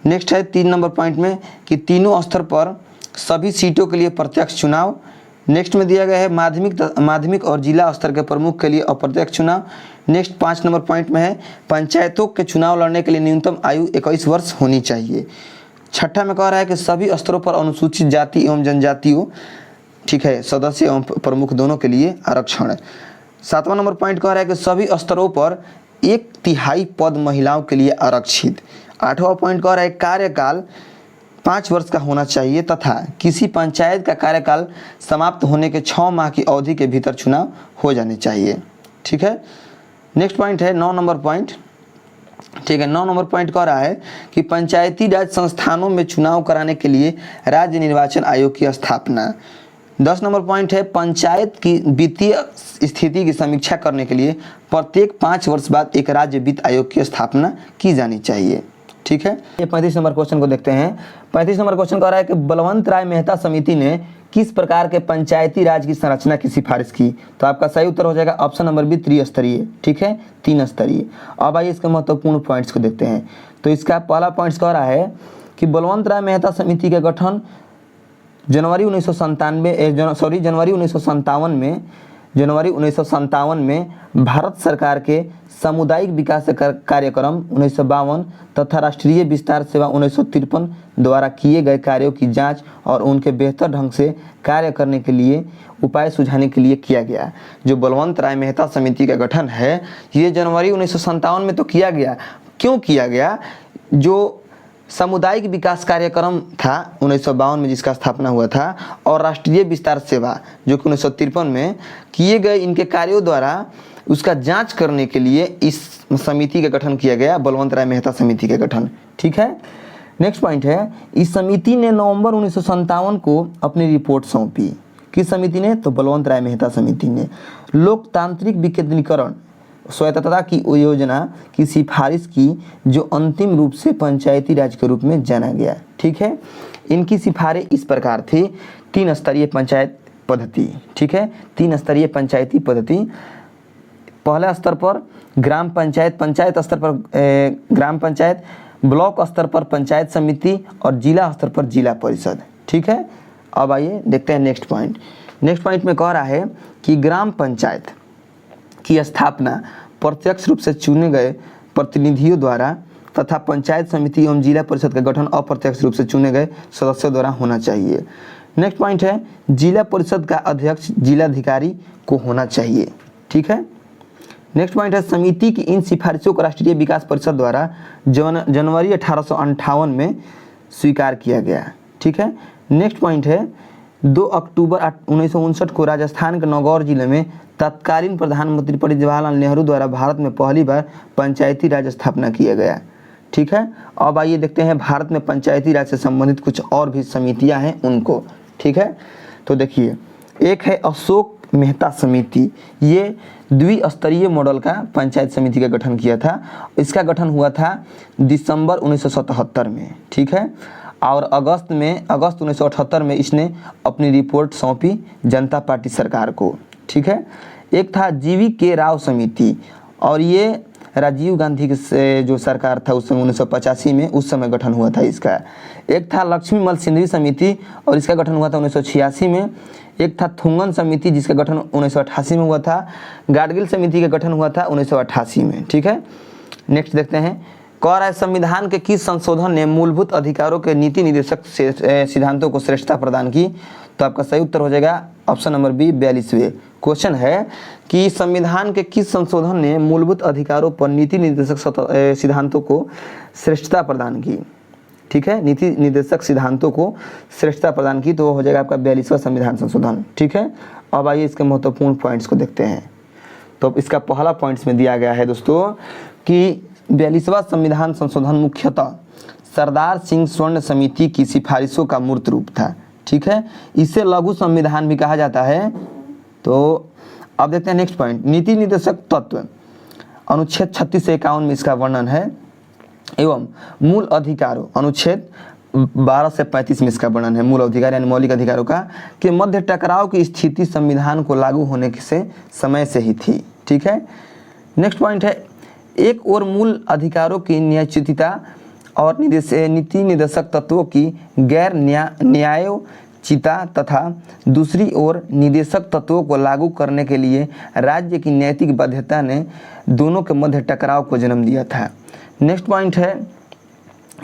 नेक्स्ट है 3 नंबर पॉइंट में कि तीनों स्तर पर सभी सीटों के लिए प्रत्यक्ष चुनाव। नेक्स्ट में दिया गया है माध्यमिक और जिला स्तर के प्रमुख के लिए अप्रत्यक्ष चुनाव। नेक्स्ट 5 नंबर पॉइंट में है पंचायतों के चुनाव लड़ने के लिए न्यूनतम आयु 21 वर्ष होनी चाहिए। छठा में कह रहा है कि सभी स्तरों पर अनुसूचित जाति एवं जनजातियों, ठीक है, सदस्य एवं प्रमुख दोनों के लिए आरक्षण। 7वां नंबर पॉइंट कह रहा है कि सभी स्तरों पर 1/3 पद महिलाओं के लिए आरक्षित। 8वां पॉइंट कह रहा है कार्यकाल 5 वर्ष का होना चाहिए तथा किसी पंचायत का कार्यकाल समाप्त होने के 6 माह की अवधि के भीतर चुनाव हो जाने चाहिए। ठीक है, नेक्स्ट पॉइंट है 9 नंबर पॉइंट। ठीक है, 9 नंबर पॉइंट कह रहा है कि पंचायती राज संस्थानों में चुनाव कराने के लिए राज्य निर्वाचन आयोग की स्थापना। 10 नंबर पॉइंट है पंचायत की वित्तीय स्थिति की समीक्षा करने के लिए प्रत्येक 5 वर्ष बाद एक राज्य वित्त आयोग की स्थापना की जानी चाहिए। ठीक है, ये 35 नंबर क्वेश्चन को देखते हैं। 35 नंबर क्वेश्चन कह रहा है कि बलवंत राय मेहता समिति ने किस प्रकार के पंचायती राज की संरचना की सिफारिश की। तो आपका सही उत्तर हो जाएगा ऑप्शन नंबर बी, त्रिस्तरीय। ठीक है, 3 स्तरीय। अब आइए इसके महत्वपूर्ण पॉइंट्स को देखते हैं। तो इसका पहला पॉइंट कह रहा है कि बलवंत राय मेहता समिति का गठन जनवरी 1957 में भारत सरकार के सामुदायिक विकास कार्यक्रम 1952 तथा राष्ट्रीय विस्तार सेवा 1953 द्वारा किए गए कार्यों की जांच और उनके बेहतर ढंग से कार्य करने के लिए उपाय सुझाने के लिए किया गया। जो बलवंत राय मेहता समिति का गठन है ये जनवरी 1957 में तो किया गया। क्यों किया गया? जो सामुदायिक विकास कार्यक्रम था 1952 में जिसका स्थापना हुआ था और राष्ट्रीय विस्तार सेवा जो कि 1953 में किए गए इनके कार्यों द्वारा उसका जांच करने के लिए इस समिति का गठन किया गया, बलवंत राय मेहता समिति का गठन। ठीक है, नेक्स्ट पॉइंट है इस समिति ने नवंबर 1957 को अपनी रिपोर्ट सौंपी। किस समिति ने? तो बलवंत राय मेहता समिति ने लोकतांत्रिक विकेंद्रीकरण स्वायत्तता की योजना की सिफारिश की जो अंतिम रूप से पंचायती राज के रूप में जाना गया। ठीक है, इनकी सिफारिश इस प्रकार थी 3 स्तरीय पंचायत पद्धति। ठीक है, 3 स्तरीय पंचायती पद्धति। पहले स्तर पर ग्राम पंचायत, पंचायत स्तर पर ग्राम पंचायत, ब्लॉक स्तर पर पंचायत समिति और जिला स्तर पर जिला परिषद। ठीक है, अब आइए देखते हैं नेक्स्ट पॉइंट। नेक्स्ट पॉइंट में कह रहा है कि ग्राम पंचायत की स्थापना प्रत्यक्ष रूप से चुने गए प्रतिनिधियों द्वारा तथा पंचायत समिति एवं जिला परिषद का गठन अप्रत्यक्ष रूप से चुने गए सदस्यों द्वारा होना चाहिए। नेक्स्ट पॉइंट है जिला परिषद का अध्यक्ष जिलाधिकारी को होना चाहिए। ठीक है, नेक्स्ट पॉइंट है समिति की इन सिफारिशों को राष्ट्रीय विकास परिषद द्वारा जनवरी 1858 में स्वीकार किया गया। ठीक है, नेक्स्ट पॉइंट है 2 अक्टूबर 1959 को राजस्थान के नागौर जिले में तत्कालीन प्रधानमंत्री पंडित जवाहरलाल नेहरू द्वारा भारत में पहली बार पंचायती राज स्थापना किया गया। ठीक है, अब आइए देखते हैं भारत में पंचायती राज से संबंधित कुछ और भी समितियां हैं उनको। ठीक है, तो देखिए एक है अशोक मेहता समिति, ये द्विस्तरीय मॉडल का पंचायत समिति का गठन किया था। इसका गठन हुआ था दिसंबर 1977 में। ठीक है, और अगस्त 1978 में इसने अपनी रिपोर्ट सौंपी जनता पार्टी सरकार को। ठीक है, एक था जीवी के राव समिति और ये राजीव गांधी के जो सरकार था उस समय 1985 में, उस समय गठन हुआ था इसका। एक था लक्ष्मी मल सिंधवी समिति और इसका गठन हुआ था 1986 में। एक था थुंगन समिति जिसका गठन 1988 में हुआ था। गाडगिल समिति का गठन हुआ था 1988 में। ठीक है, नेक्स्ट देखते हैं कह रहा है संविधान के किस संशोधन ने मूलभूत अधिकारों के नीति निर्देशक सिद्धांतों को श्रेष्ठता प्रदान की। तो आपका सही उत्तर हो जाएगा ऑप्शन नंबर बी, 42वें क्वेश्चन है कि संविधान के किस संशोधन ने मूलभूत अधिकारों पर नीति निर्देशक सिद्धांतों को श्रेष्ठता प्रदान की। ठीक है, नीति निर्देशक सिद्धांतों को श्रेष्ठता प्रदान की, तो वो हो जाएगा आपका 42वां संविधान संशोधन। ठीक है, अब आइए इसके महत्वपूर्ण पॉइंट्स को देखते हैं। तो इसका पहला पॉइंट्स में दिया गया है दोस्तों कि 42वां संविधान संशोधन मुख्यतः सरदार सिंह स्वर्ण समिति की सिफारिशों का मूर्त रूप था। ठीक है, इसे लघु संविधान भी कहा जाता है। तो अब देखते हैं नेक्स्ट पॉइंट, नीति निर्देशक तत्व अनुच्छेद 36 से 51 में इसका वर्णन है, एवं मूल अधिकारों अनुच्छेद 12 से 35 में इसका वर्णन है। मूल अधिकार यानी मौलिक अधिकारों का के मध्य टकराव की स्थिति संविधान को लागू होने से समय से ही थी। ठीक है, नेक्स्ट पॉइंट है, एक और मूल अधिकारों की न्यायोचितता और नीति निर्देशक तत्वों की गैर न्यायोचितता तथा दूसरी ओर निर्देशक तत्वों को लागू करने के लिए राज्य की नैतिक बाध्यता ने दोनों के मध्य टकराव को जन्म दिया था। नेक्स्ट पॉइंट है,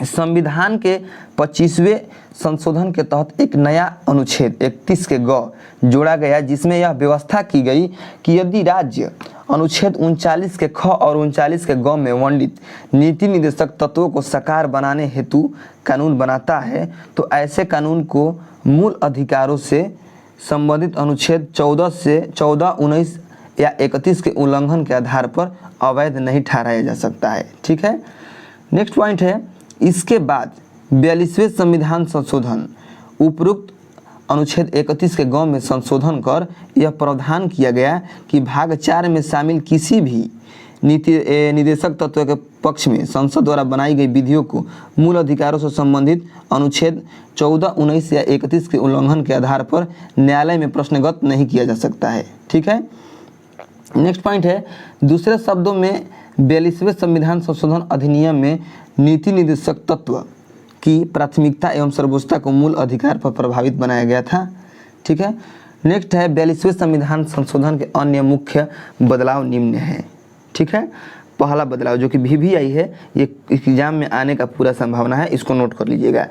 संविधान के 25वें संशोधन के तहत एक नया अनुच्छेद 31 के ग जोड़ा गया, जिसमें यह व्यवस्था की गई कि यदि राज्य अनुच्छेद 39 के ख और 39 के ग में वर्णित नीति निर्देशक तत्वों को साकार बनाने हेतु कानून बनाता है, तो ऐसे कानून को मूल अधिकारों से संबंधित अनुच्छेद 14, 19 या 31 के उल्लंघन के आधार पर अवैध नहीं ठहराया जा सकता है। ठीक है, नेक्स्ट पॉइंट है, इसके बाद 42वें संविधान संशोधन उपरोक्त अनुच्छेद 31 के ग में संशोधन कर यह प्रावधान किया गया कि भाग 4 में शामिल किसी भी नीति निर्देशक तत्व के पक्ष में संसद द्वारा बनाई गई विधियों को मूल अधिकारों से संबंधित अनुच्छेद 14, 19 या 31 के उल्लंघन के आधार पर न्यायालय में प्रश्नगत नहीं किया जा सकता है। ठीक है, नेक्स्ट पॉइंट है, दूसरे शब्दों में 42वें संविधान संशोधन अधिनियम में नीति निर्देशक तत्व की प्राथमिकता एवं सर्वोच्चता को मूल अधिकार पर प्रभावित बनाया गया था। ठीक है, नेक्स्ट है, 42वें संविधान संशोधन के अन्य मुख्य बदलाव निम्न है। ठीक है, पहला बदलाव जो कि VVI है, ये एग्जाम में आने का पूरा संभावना है, इसको नोट कर लीजिएगा।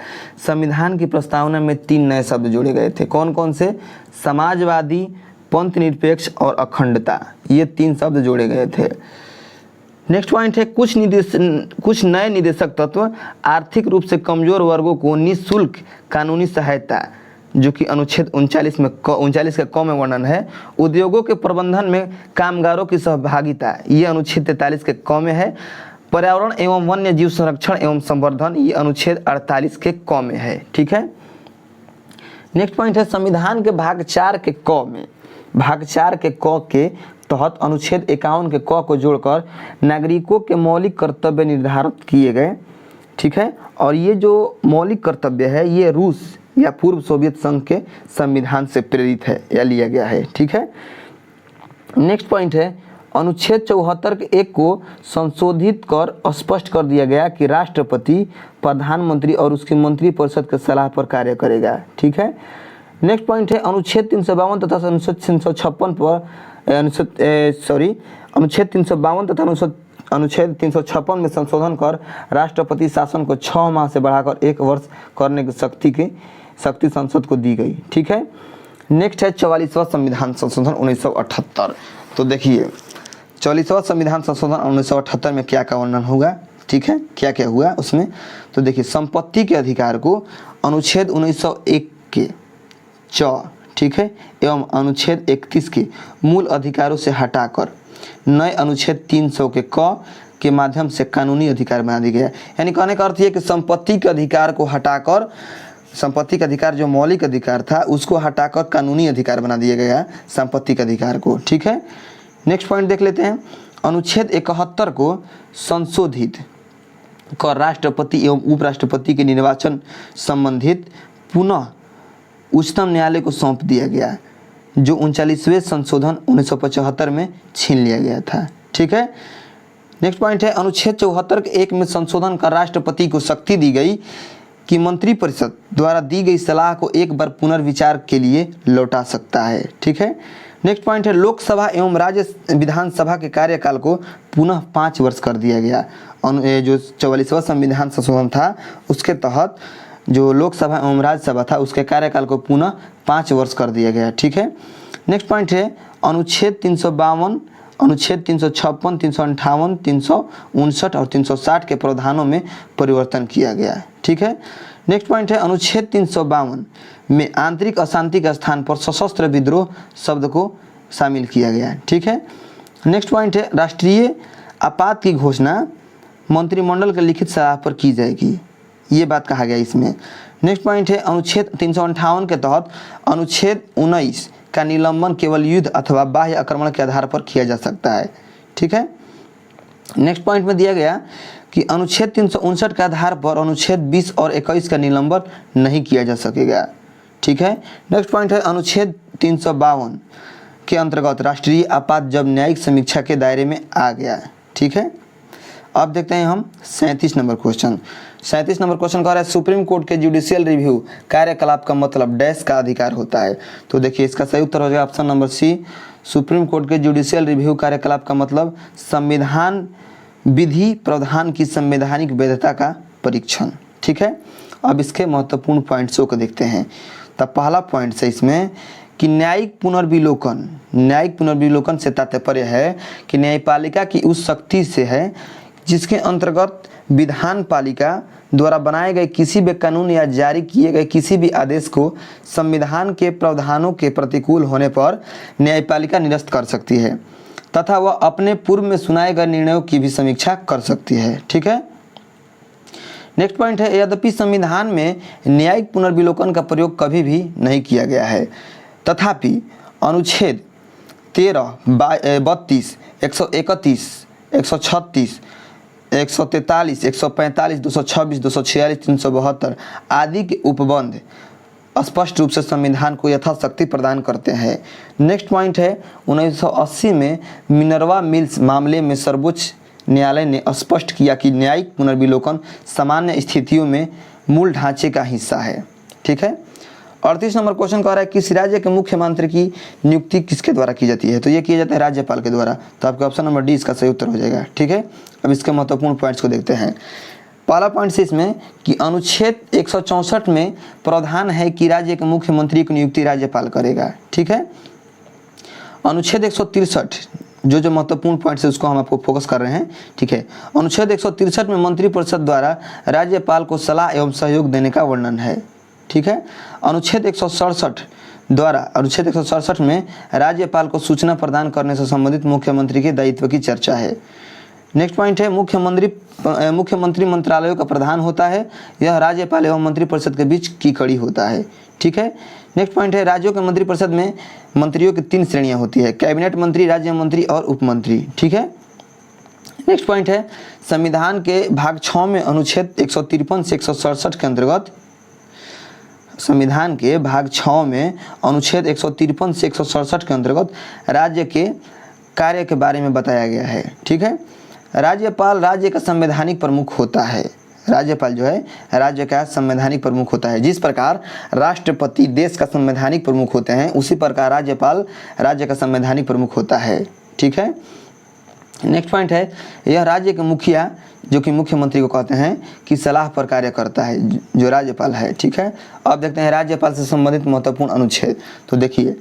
संविधान की प्रस्तावना में 3 नए शब्द जोड़े गए थे। कौन कौन से? समाजवादी, पंथ निरपेक्ष और अखंडता, ये 3 शब्द जोड़े गए थे। नेक्स्ट पॉइंट है, कुछ नए निदेशक तत्व आर्थिक रूप से कमजोर वर्गों को निःशुल्क कानूनी सहायता, जो कि अनुच्छेद 39 के क में वर्णन है। उद्योगों के प्रबंधन में कामगारों की सहभागिता, ये अनुच्छेद 43 के क में है। पर्यावरण एवं वन्य जीव संरक्षण एवं संवर्धन, ये अनुच्छेद 48 के क में है। ठीक है, नेक्स्ट पॉइंट है, संविधान के भाग 4 के क में, भाग 4 के क के तहत अनुच्छेद 51 के क को जोड़कर नागरिकों के मौलिक कर्तव्य निर्धारित किए गए। ठीक है, और ये जो मौलिक कर्तव्य है, ये रूस या पूर्व सोवियत संघ के संविधान से प्रेरित है या लिया गया है। ठीक है, नेक्स्ट पॉइंट है, अनुच्छेद 74 के 1 को संशोधित कर स्पष्ट कर दिया गया कि राष्ट्रपति प्रधानमंत्री और उसकी मंत्रिपरिषद के सलाह पर कार्य करेगा। ठीक है, नेक्स्ट पॉइंट है, अनुच्छेद 352 तथा अनुच्छेद 356 पर अनुच्छेद 352 तथा अनुच्छेद 356 में संशोधन कर राष्ट्रपति शासन को 6 माह से बढ़ाकर 1 वर्ष करने की शक्ति संसद को दी गई। ठीक है, नेक्स्ट है 44वां संविधान संशोधन 1978। तो देखिए 44वां संविधान संशोधन 1978 में क्या क्या वर्णन होगा। ठीक है, क्या क्या हुआ उसमें, तो देखिए संपत्ति के अधिकार को अनुच्छेद 1901 के च, ठीक है, एवं अनुच्छेद 31 के मूल अधिकारों से हटाकर नए अनुच्छेद 300 के क के माध्यम से कानूनी अधिकार बना दिया गया। यानी कहने का अर्थ ये कि संपत्ति के अधिकार को हटाकर, संपत्ति का अधिकार जो मौलिक अधिकार था उसको हटाकर कानूनी अधिकार बना दिया गया संपत्ति के अधिकार को। ठीक है, नेक्स्ट पॉइंट देख लेते हैं, अनुच्छेद 71 को संशोधित कर राष्ट्रपति एवं उपराष्ट्रपति के निर्वाचन संबंधित पुनः उच्चतम न्यायालय को सौंप दिया गया, जो 39वें संशोधन 1975 में छीन लिया गया था। ठीक है, नेक्स्ट पॉइंट है, अनुच्छेद 74 के 1 में संशोधन कर राष्ट्रपति को शक्ति दी गई कि मंत्रिपरिषद द्वारा दी गई सलाह को एक बार पुनर्विचार के लिए लौटा सकता है। ठीक है, नेक्स्ट पॉइंट है, लोकसभा एवं राज्य विधानसभा के कार्यकाल को पुनः 5 वर्ष कर दिया गया। जो 44वां संविधान संशोधन था उसके तहत जो लोकसभा एवं राज्यसभा था उसके कार्यकाल को पुनः 5 वर्ष कर दिया गया। ठीक है, नेक्स्ट पॉइंट है, अनुच्छेद 352, अनुच्छेद 356, 358, 359 और 360 के प्रावधानों में परिवर्तन किया गया है। ठीक है। नेक्स्ट पॉइंट है अनुच्छेद 352 में आंतरिक अशांति के स्थान पर सशस्त्र विद्रोह शब्द को शामिल किया गया है। ठीक है। नेक्स्ट पॉइंट है राष्ट्रीय आपात की घोषणा मंत्रिमंडल के लिखित सलाह पर की जाएगी, ये बात कहा गया इसमें। नेक्स्ट पॉइंट है अनुच्छेद 358 के तहत अनुच्छेद 19 का निलंबन केवल युद्ध अथवा बाह्य आक्रमण के आधार पर किया जा सकता है। ठीक है। नेक्स्ट पॉइंट में दिया गया कि अनुच्छेद 359 के आधार पर अनुच्छेद 20 और 21 का निलंबन नहीं किया जा सकेगा। ठीक है। नेक्स्ट पॉइंट है अनुच्छेद 352 के अंतर्गत राष्ट्रीय आपात जब न्यायिक समीक्षा के दायरे में आ गया। ठीक है। अब देखते हैं हम 37 नंबर क्वेश्चन। 37 नंबर क्वेश्चन कह रहा है सुप्रीम कोर्ट के जुडिशियल रिव्यू कार्यकलाप का मतलब डैश का अधिकार होता है। तो देखिए इसका सही उत्तर हो जाएगा option number C, supreme court के जुडिशियल रिव्यू कार्यकलाप का मतलब संविधान विधि प्रावधान की संवैधानिक वैधता का परीक्षण। ठीक है। अब इसके महत्वपूर्ण पॉइंट्सों को देखते हैं। तब पहला पॉइंट है इसमें कि न्यायिक पुनर्विलोकन से तात्पर्य है कि न्यायपालिका की उस शक्ति से है जिसके अंतर्गत विधान पालिका द्वारा बनाए गए किसी भी कानून या जारी किए गए किसी भी आदेश को संविधान के प्रावधानों के प्रतिकूल होने पर न्यायपालिका निरस्त कर सकती है तथा वह अपने पूर्व में सुनाए गए निर्णयों की भी समीक्षा कर सकती है। ठीक है। नेक्स्ट पॉइंट है यद्यपि संविधान में न्यायिक पुनर्विलोकन का प्रयोग कभी भी नहीं किया गया है, तथापि अनुच्छेद 13, 32, 131, 136, 143, 145, 226, 246, 372 आदि के उपबंध स्पष्ट रूप से संविधान को यथाशक्ति प्रदान करते हैं। नेक्स्ट पॉइंट है 1980 में मिनर्वा मिल्स मामले में सर्वोच्च न्यायालय ने स्पष्ट किया कि न्यायिक पुनर्विलोकन सामान्य स्थितियों में मूल ढांचे का हिस्सा है। ठीक है। 38 नंबर क्वेश्चन कह रहा है किस राज्य के मुख्यमंत्री की नियुक्ति किसके द्वारा की जाती है। तो ये किया जाता है राज्यपाल के द्वारा। तो आपका ऑप्शन नंबर डी इसका सही उत्तर हो जाएगा। ठीक है। अब इसके महत्वपूर्ण पॉइंट्स को देखते हैं। पहला पॉइंट से इसमें कि अनुच्छेद 164 में प्रावधान है कि राज्य के मुख्यमंत्री की नियुक्ति राज्यपाल करेगा। ठीक है। अनुच्छेद 163 जो महत्वपूर्ण पॉइंट्स है उसको हम आपको फोकस कर रहे हैं। ठीक है। अनुच्छेद 163 में मंत्रिपरिषद द्वारा राज्यपाल को सलाह एवं सहयोग देने का वर्णन है। ठीक है। अनुच्छेद 167 में राज्यपाल को सूचना प्रदान करने से संबंधित मुख्यमंत्री के दायित्व की चर्चा है। नेक्स्ट पॉइंट है मुख्यमंत्री मंत्रालयों का प्रधान होता है, यह राज्यपाल एवं मंत्रिपरिषद के बीच की कड़ी होता है। ठीक है। नेक्स्ट पॉइंट है राज्यों के मंत्रिपरिषद में मंत्रियों की 3 श्रेणियां होती है, कैबिनेट मंत्री, राज्य मंत्री और उपमंत्री। ठीक है। नेक्स्ट पॉइंट है संविधान के भाग 6 में अनुच्छेद 153 से 167 के अंतर्गत संविधान के भाग 6 में अनुच्छेद 153 से 167 के अंतर्गत राज्य के कार्य के बारे में बताया गया है। ठीक है। राज्यपाल राज्य का संवैधानिक प्रमुख होता है। राज्यपाल जो है राज्य का संवैधानिक प्रमुख होता है। जिस प्रकार राष्ट्रपति देश का संवैधानिक प्रमुख होते हैं उसी प्रकार राज्यपाल राज्य का संवैधानिक प्रमुख होता है। ठीक है। नेक्स्ट पॉइंट है यह राज्य के मुखिया जो कि मुख्यमंत्री को कहते हैं की सलाह पर कार्य करता है जो राज्यपाल है। ठीक है। अब देखते हैं राज्यपाल से संबंधित महत्वपूर्ण अनुच्छेद। तो देखिए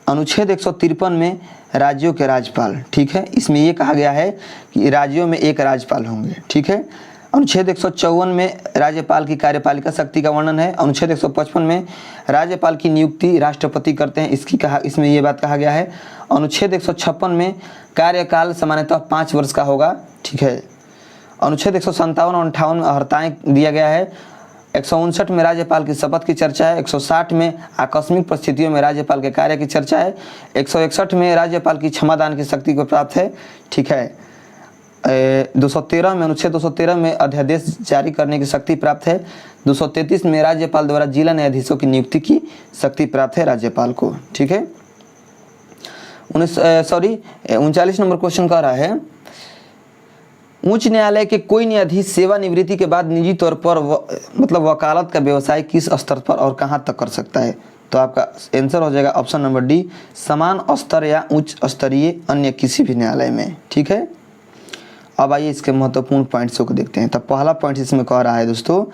अनुच्छेद 153 में राज्यों के राज्यपाल। ठीक है। इसमें ये कहा गया है कि राज्यों में एक राज्यपाल होंगे। ठीक है। अनुच्छेद 154 में राज्यपाल की कार्यपालिका शक्ति का वर्णन है। अनुच्छेद 155 में राज्यपाल की नियुक्ति राष्ट्रपति करते हैं, इसमें ये बात कहा गया है। अनुच्छेद 156 में कार्यकाल सामान्यतः 5 वर्ष का होगा। ठीक है। अनुच्छेद 157 और 58 में अर्हताएँ दिया गया है। 159 में राज्यपाल की शपथ की चर्चा है। 160 में आकस्मिक परिस्थितियों में राज्यपाल के कार्य की चर्चा है। 161 में राज्यपाल की क्षमादान की शक्ति को प्राप्त है। ठीक है। 213 में अनुच्छेद 213 में अध्यादेश जारी करने की शक्ति प्राप्त है। 233 में राज्यपाल द्वारा जिला न्यायाधीशों की नियुक्ति की शक्ति प्राप्त है राज्यपाल को। ठीक है। 39 नंबर क्वेश्चन कह रहा है उच्च न्यायालय के कोई न्यायाधीश सेवानिवृत्ति के बाद निजी तौर पर वकालत का व्यवसाय किस स्तर पर और कहां तक कर सकता है। तो आपका आंसर हो जाएगा ऑप्शन नंबर डी, समान स्तर या उच्च स्तरीय अन्य किसी भी न्यायालय में। ठीक है। अब आइए इसके महत्वपूर्ण पॉइंट्सों को देखते हैं। तब पहला पॉइंट इसमें कह रहा है दोस्तों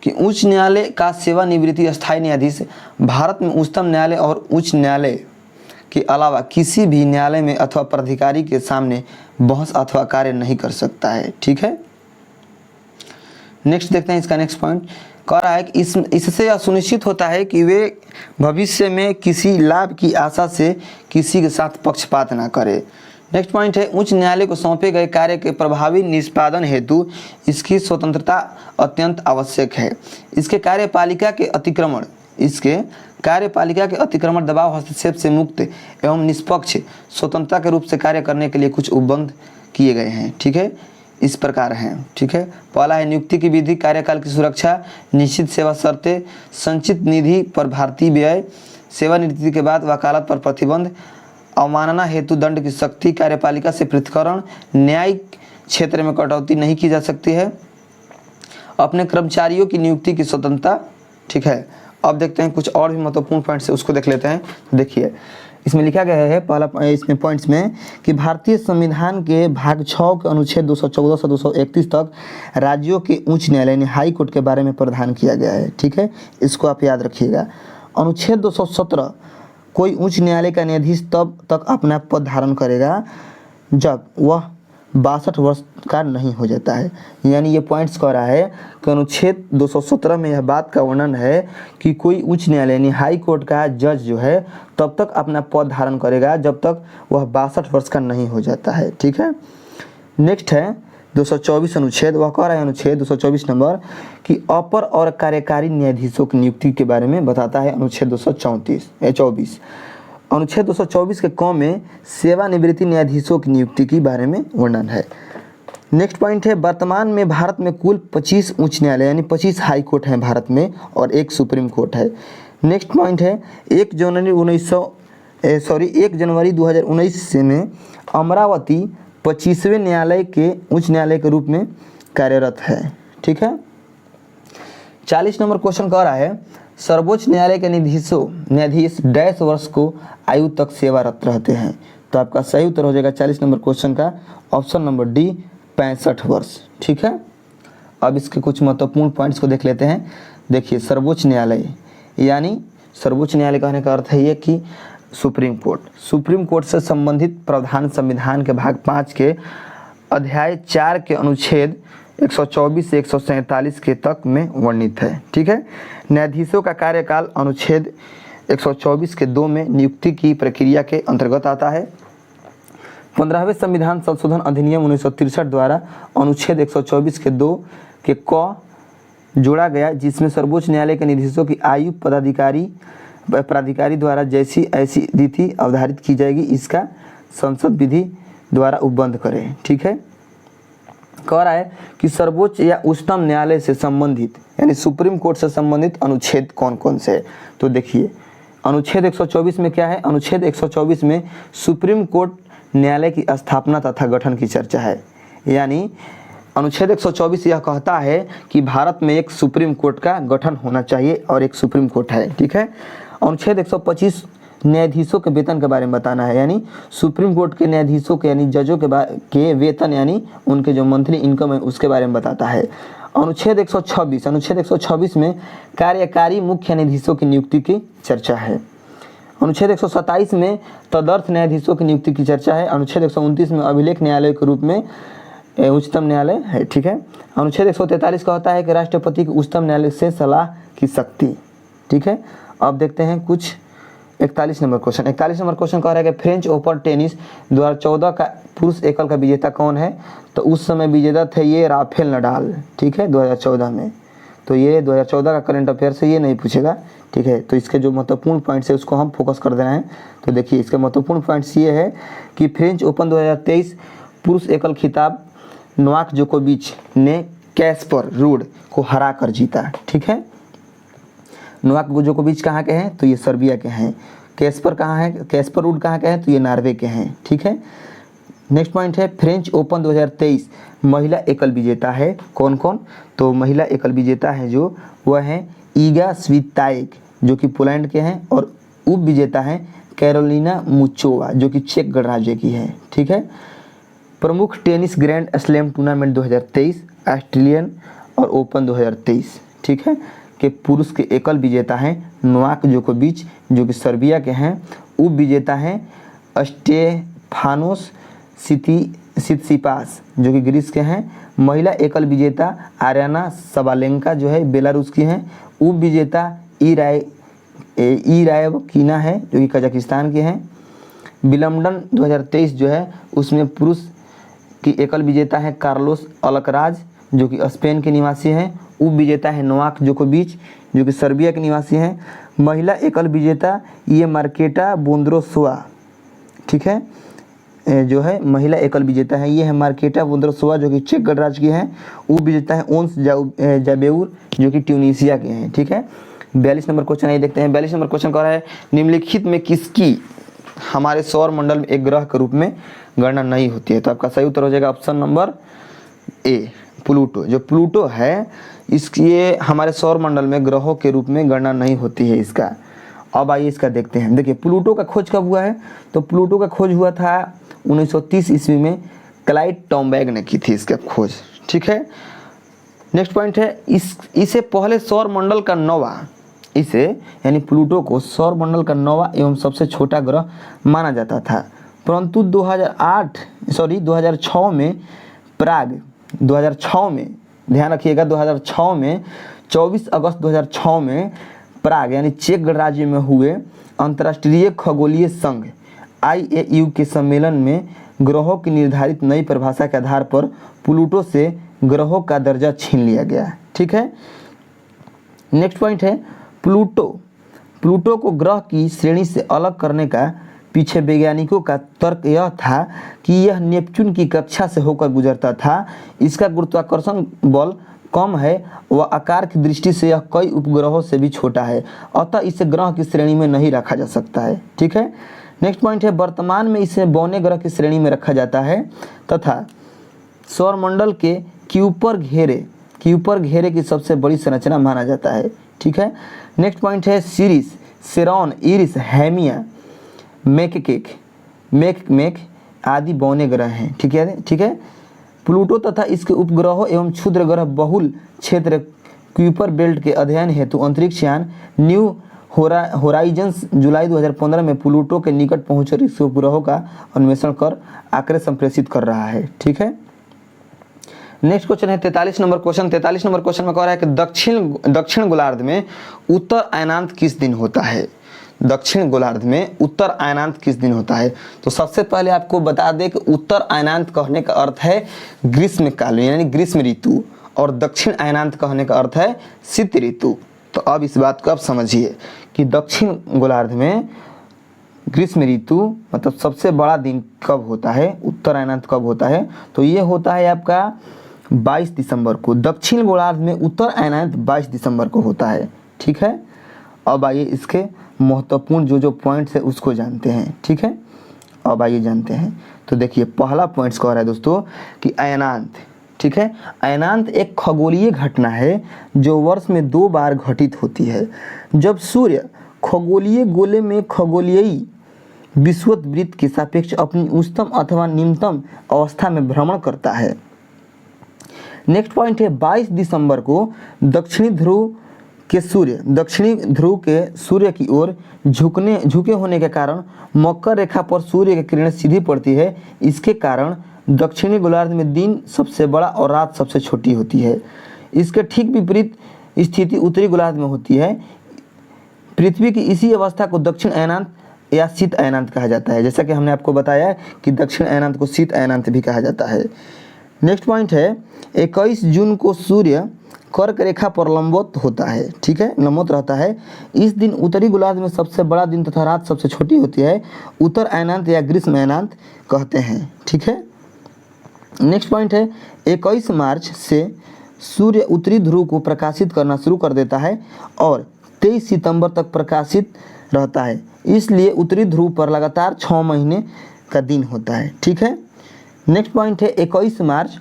कि उच्च न्यायालय का सेवानिवृत्ति स्थायी न्यायाधीश भारत में उच्चतम न्यायालय और उच्च न्यायालय के अलावा किसी भी न्यायालय में अथवा प्राधिकारी के सामने बहस अथवा कार्य नहीं कर सकता है। ठीक है, नेक्स्ट देखते हैं इसका नेक्स्ट पॉइंट। कह रहा है कि इससे यह सुनिश्चित होता है कि वे भविष्य में किसी लाभ की आशा से किसी के साथ पक्षपात ना करे। नेक्स्ट पॉइंट है, उच्च न्यायालय को सौंपे गए कार्य के प्रभावी निष्पादन हेतु इसकी स्वतंत्रता अत्यंत आवश्यक है। इसके कार्यपालिका के अतिक्रमण दबाव हस्तक्षेप से मुक्त एवं निष्पक्ष स्वतंत्रता के रूप से कार्य करने के लिए कुछ उपबंध किए गए हैं। ठीक है, इस प्रकार हैं। ठीक है, पहला है नियुक्ति की विधि, कार्यकाल की सुरक्षा, निश्चित सेवा शर्तें, संचित निधि पर भारतीय व्यय, सेवानिवृत्ति के बाद वकालत पर प्रतिबंध, अवमानना हेतु दंड की सख्ती, कार्यपालिका से पृथक्करण, न्यायिक क्षेत्र में कटौती नहीं की जा सकती है, अपने कर्मचारियों की नियुक्ति की स्वतंत्रता। ठीक है, अब देखते हैं कुछ और भी महत्वपूर्ण पॉइंट्स है, उसको देख लेते हैं। देखिए इसमें लिखा गया है पहला इसमें पॉइंट्स में कि भारतीय संविधान के भाग 6 के अनुच्छेद 214 से 231 तक राज्यों के उच्च न्यायालय यानी हाई कोर्ट के बारे में प्रावधान किया गया है। ठीक है, इसको आप याद रखिएगा। अनुच्छेद 217 कोई उच्च न्यायालय का न्यायाधीश तब तक अपना पद धारण करेगा जब वह 62 वर्ष का नहीं हो जाता है। यानी ये पॉइंट्स कह रहा है कि अनुच्छेद 217 में यह बात का वर्णन है कि कोई उच्च न्यायालय यानी हाई कोर्ट का जज जो है तब तक अपना पद धारण करेगा जब तक वह 62 वर्ष का नहीं हो जाता है। ठीक है, नेक्स्ट है 224 अनुच्छेद। वह कह रहा है अनुच्छेद 224 नंबर कि अपर और कार्यकारी न्यायाधीशों की नियुक्ति के बारे में बताता है अनुच्छेद 224। अनुच्छेद 224 के क में सेवानिवृत्ति न्यायाधीशों की नियुक्ति के बारे में वर्णन है। नेक्स्ट पॉइंट है, वर्तमान में भारत में कुल 25 उच्च न्यायालय यानी 25 हाई कोर्ट हैं भारत में और एक सुप्रीम कोर्ट है। नेक्स्ट पॉइंट है, 1 जनवरी 2019 से में अमरावती 25वें न्यायालय के उच्च न्यायालय के रूप में कार्यरत है। ठीक है, 40 नंबर क्वेश्चन कह रहा है, सर्वोच्च न्यायालय के न्यायाधीश डैश वर्ष को आयु तक सेवारत रहते हैं। तो आपका सही उत्तर हो जाएगा 40 नंबर क्वेश्चन का ऑप्शन नंबर डी 65 वर्ष। ठीक है, अब इसके कुछ महत्वपूर्ण पॉइंट्स को देख लेते हैं। देखिए सर्वोच्च न्यायालय यानी सर्वोच्च न्यायालय कहने का अर्थ है ये कि सुप्रीम कोर्ट से संबंधित प्रावधान संविधान के भाग 5 के अध्याय 4 के अनुच्छेद 124 से 147 के तक में वर्णित है। ठीक है, न्यायाधीशों का कार्यकाल अनुच्छेद 124 के 2 में नियुक्ति की प्रक्रिया के अंतर्गत आता है। 15वें संविधान संशोधन अधिनियम 1963 द्वारा अनुच्छेद 124 के 2 के क जोड़ा गया, जिसमें सर्वोच्च न्यायालय के न्यायाधीशों की आयु प्राधिकारी द्वारा जैसी ऐसी रीति अवधारित की जाएगी, इसका संसद विधि द्वारा उपबंध करें। ठीक है, कह रहा है कि सर्वोच्च या उच्चतम न्यायालय से संबंधित यानी सुप्रीम कोर्ट से संबंधित अनुच्छेद कौन कौन से है। तो देखिए अनुच्छेद 124 में क्या है, अनुच्छेद 124 में सुप्रीम कोर्ट न्यायालय की स्थापना तथा गठन की चर्चा है। यानी अनुच्छेद 124 यह कहता है कि भारत में एक सुप्रीम कोर्ट का गठन होना चाहिए और एक सुप्रीम कोर्ट है। ठीक है, अनुच्छेद 125 न्यायाधीशों के वेतन के बारे में बताना है। यानी सुप्रीम कोर्ट के न्यायाधीशों के यानी जजों के वेतन यानी उनके जो मंथली इनकम है उसके बारे में बताता है। अनुच्छेद 126 में कार्यकारी मुख्य न्यायाधीशों की नियुक्ति की चर्चा है। अनुच्छेद 127 में तदर्थ न्यायाधीशों की नियुक्ति की चर्चा है। अनुच्छेद 129 में अभिलेख न्यायालय के रूप में उच्चतम न्यायालय है। ठीक है, अनुच्छेद 143 का होता है कि राष्ट्रपति की उच्चतम न्यायालय से सलाह की शक्ति। ठीक है, अब देखते हैं कुछ 41 नंबर क्वेश्चन। 41 नंबर क्वेश्चन कह रहा है कि फ्रेंच ओपन टेनिस 2014 का पुरुष एकल का विजेता कौन है। तो उस समय विजेता थे ये राफेल नडाल। ठीक है, 2014 में। तो ये 2014 का करंट अफेयर से ये नहीं पूछेगा। ठीक है, तो इसके जो महत्वपूर्ण पॉइंट्स है उसको हम फोकस कर देना है। तो देखिए इसके महत्वपूर्ण पॉइंट्स ये है कि फ्रेंच ओपन 2023 पुरुष एकल खिताब नोवाक जोकोविच ने कैस्पर रूड को हरा कर जीता। ठीक है, नोवाक जोकोविच कहाँ के हैं, तो ये सर्बिया के हैं। कैस्पर कहाँ है, कैस्पर रूड कहाँ के हैं, तो ये नॉर्वे के हैं। ठीक है, नेक्स्ट पॉइंट है फ्रेंच ओपन 2023 महिला एकल विजेता है कौन कौन। तो महिला एकल विजेता है जो वह है ईगा स्विताएक जो कि पोलैंड के हैं, और उप विजेता है कैरोलिना मुचोवा जो कि चेक गणराज्य की है। ठीक है, प्रमुख tennis grand slam tournament 2023 Australian और ओपन 2023 ठीक है के पुरुष के एकल विजेता हैं नोवाक जोकोविच जो कि सर्बिया के हैं, उप विजेता हैं स्टेफानोस सित्सिपास जो कि ग्रीस के हैं। महिला एकल विजेता आर्याना सबालेंका जो है बेलारूस की हैं। उप विजेता ईरायवकीना है जो कि कजाकिस्तान के हैं। विलम्बडन 2023 जो है उसमें पुरुष की एकल विजेता है कार्लोस अलकराज जो कि स्पेन के निवासी हैं। उप विजेता है नोवाक जोकोविच जो कि सर्बिया के निवासी हैं। महिला एकल विजेता ये मार्केटा बोंद्रोसोवा, ठीक है, जो है महिला एकल विजेता है ये है मार्केटा बोंद्रोसोवा जो कि चेक गणराज्य की हैं। उप विजेता है ओन्स जाबेउर जो कि ट्यूनीशिया के हैं, ठीक है। 42 नंबर क्वेश्चन ये देखते हैं। 42 नंबर क्वेश्चन कह रहा है निम्नलिखित में किसकी हमारे सौर मंडल में एक ग्रह के रूप में गणना नहीं होती है। तो आपका सही उत्तर हो जाएगा ऑप्शन नंबर ए प्लूटो। जो प्लूटो है इसकी हमारे सौर मंडल में ग्रहों के रूप में गणना नहीं होती है इसका। अब आइए इसका देखते हैं। देखिए प्लूटो का खोज कब हुआ है, तो प्लूटो का खोज हुआ था 1930 ईस्वी में क्लाइड टॉम्बैग ने की थी इसका खोज, ठीक है। नेक्स्ट पॉइंट है इसे पहले सौर मंडल का नौवां, इसे यानी प्लूटो को सौर मंडल का नौवां एवं सबसे छोटा ग्रह माना जाता था, परंतु 2006 में प्राग 2006 में ध्यान रखिएगा 2006 में 24 अगस्त 2006 में प्राग यानी चेक गणराज्य में हुए अंतर्राष्ट्रीय खगोलीय संघ IAU के सम्मेलन में ग्रहों की निर्धारित नई परिभाषा के आधार पर प्लूटो से ग्रहों का दर्जा छीन लिया गया, ठीक है। नेक्स्ट पॉइंट है प्लूटो को ग्रह की श्रेणी से अलग करने का पीछे वैज्ञानिकों का तर्क यह था कि यह नेपच्यून की कक्षा से होकर गुजरता था, इसका गुरुत्वाकर्षण बल कम है व आकार की दृष्टि से यह कई उपग्रहों से भी छोटा है, अतः इसे ग्रह की श्रेणी में नहीं रखा जा सकता है, ठीक है। नेक्स्ट पॉइंट है वर्तमान में इसे बौने ग्रह की श्रेणी में रखा जाता है तथा सौरमंडल के क्यूपर घेरे की सबसे बड़ी संरचना माना जाता है, ठीक है। नेक्स्ट पॉइंट है सीरिस, सेरॉन, इरिस, हैमिया, मेक आदि बौने ग्रह हैं, ठीक है। प्लूटो तथा इसके उपग्रहों एवं क्षुद्र ग्रह बहुल क्षेत्र क्यूपर बेल्ट के अध्ययन हेतु अंतरिक्ष यान न्यू होराइजन्स जुलाई 2015 में प्लूटो के निकट पहुंचे इसके उपग्रहों का अन्वेषण कर आंकड़े संप्रेषित कर रहा है, ठीक है। नेक्स्ट क्वेश्चन है 43 नंबर क्वेश्चन। 43 नंबर क्वेश्चन में कह रहा है कि दक्षिण गोलार्ध में उत्तर अयनांत किस दिन होता है। दक्षिण गोलार्ध में उत्तर अयनांत किस दिन होता है। तो सबसे पहले आपको बता दें कि उत्तर अयनांत कहने का अर्थ है ग्रीष्म काल यानी ग्रीष्म ऋतु, और दक्षिण अयनांत कहने का अर्थ है शीत ऋतु। तो अब इस बात को आप समझिए कि दक्षिण गोलार्ध में ग्रीष्म ऋतु मतलब सबसे बड़ा दिन कब होता है, उत्तर अयनांत कब होता है, तो ये होता है आपका 22 दिसंबर को। दक्षिण गोलार्ध में उत्तर अयनांत 22 दिसंबर को होता है, ठीक है। अब आइए इसके महत्वपूर्ण जो पॉइंट्स है उसको जानते हैं, ठीक है। अब आइए जानते हैं। तो देखिए पहला पॉइंट्स कह रहा है दोस्तों कि अयनांत, ठीक है। अयनांत एक खगोलीय घटना है जो वर्ष में 2 बार घटित होती है, जब सूर्य खगोलीय गोले में खगोलीय विषुवत वृत्त के सापेक्ष अपनी उच्चतम अथवा निम्नतम अवस्था में भ्रमण करता है। नेक्स्ट पॉइंट है 22 दिसंबर को दक्षिणी ध्रुव के सूर्य की ओर झुके होने के कारण मकर रेखा पर सूर्य की किरणें सीधी पड़ती है। इसके कारण दक्षिणी गोलार्ध में दिन सबसे बड़ा और रात सबसे छोटी होती है। इसके ठीक विपरीत स्थिति उत्तरी गोलार्ध में होती है। पृथ्वी की इसी अवस्था को दक्षिण अयनांत या शीत अयनांत कहा जाता है, जैसा कि हमने आपको बताया कि दक्षिण अयनांत को शीत अयनांत भी कहा जाता है। नेक्स्ट पॉइंट है 21 जून को सूर्य कर्क रेखा पर लंबवत होता है, ठीक है, लंबवत रहता है। इस दिन उत्तरी गोलार्ध में सबसे बड़ा दिन तथा रात सबसे छोटी होती है। उत्तर अयनांत या ग्रीष्म अयनांत कहते हैं, ठीक है। नेक्स्ट पॉइंट है 21 मार्च से सूर्य उत्तरी ध्रुव को प्रकाशित करना शुरू कर देता है और 23 सितंबर तक प्रकाशित रहता है, इसलिए उत्तरी ध्रुव पर लगातार 6 महीने का दिन होता है, ठीक है। नेक्स्ट पॉइंट है 21 मार्च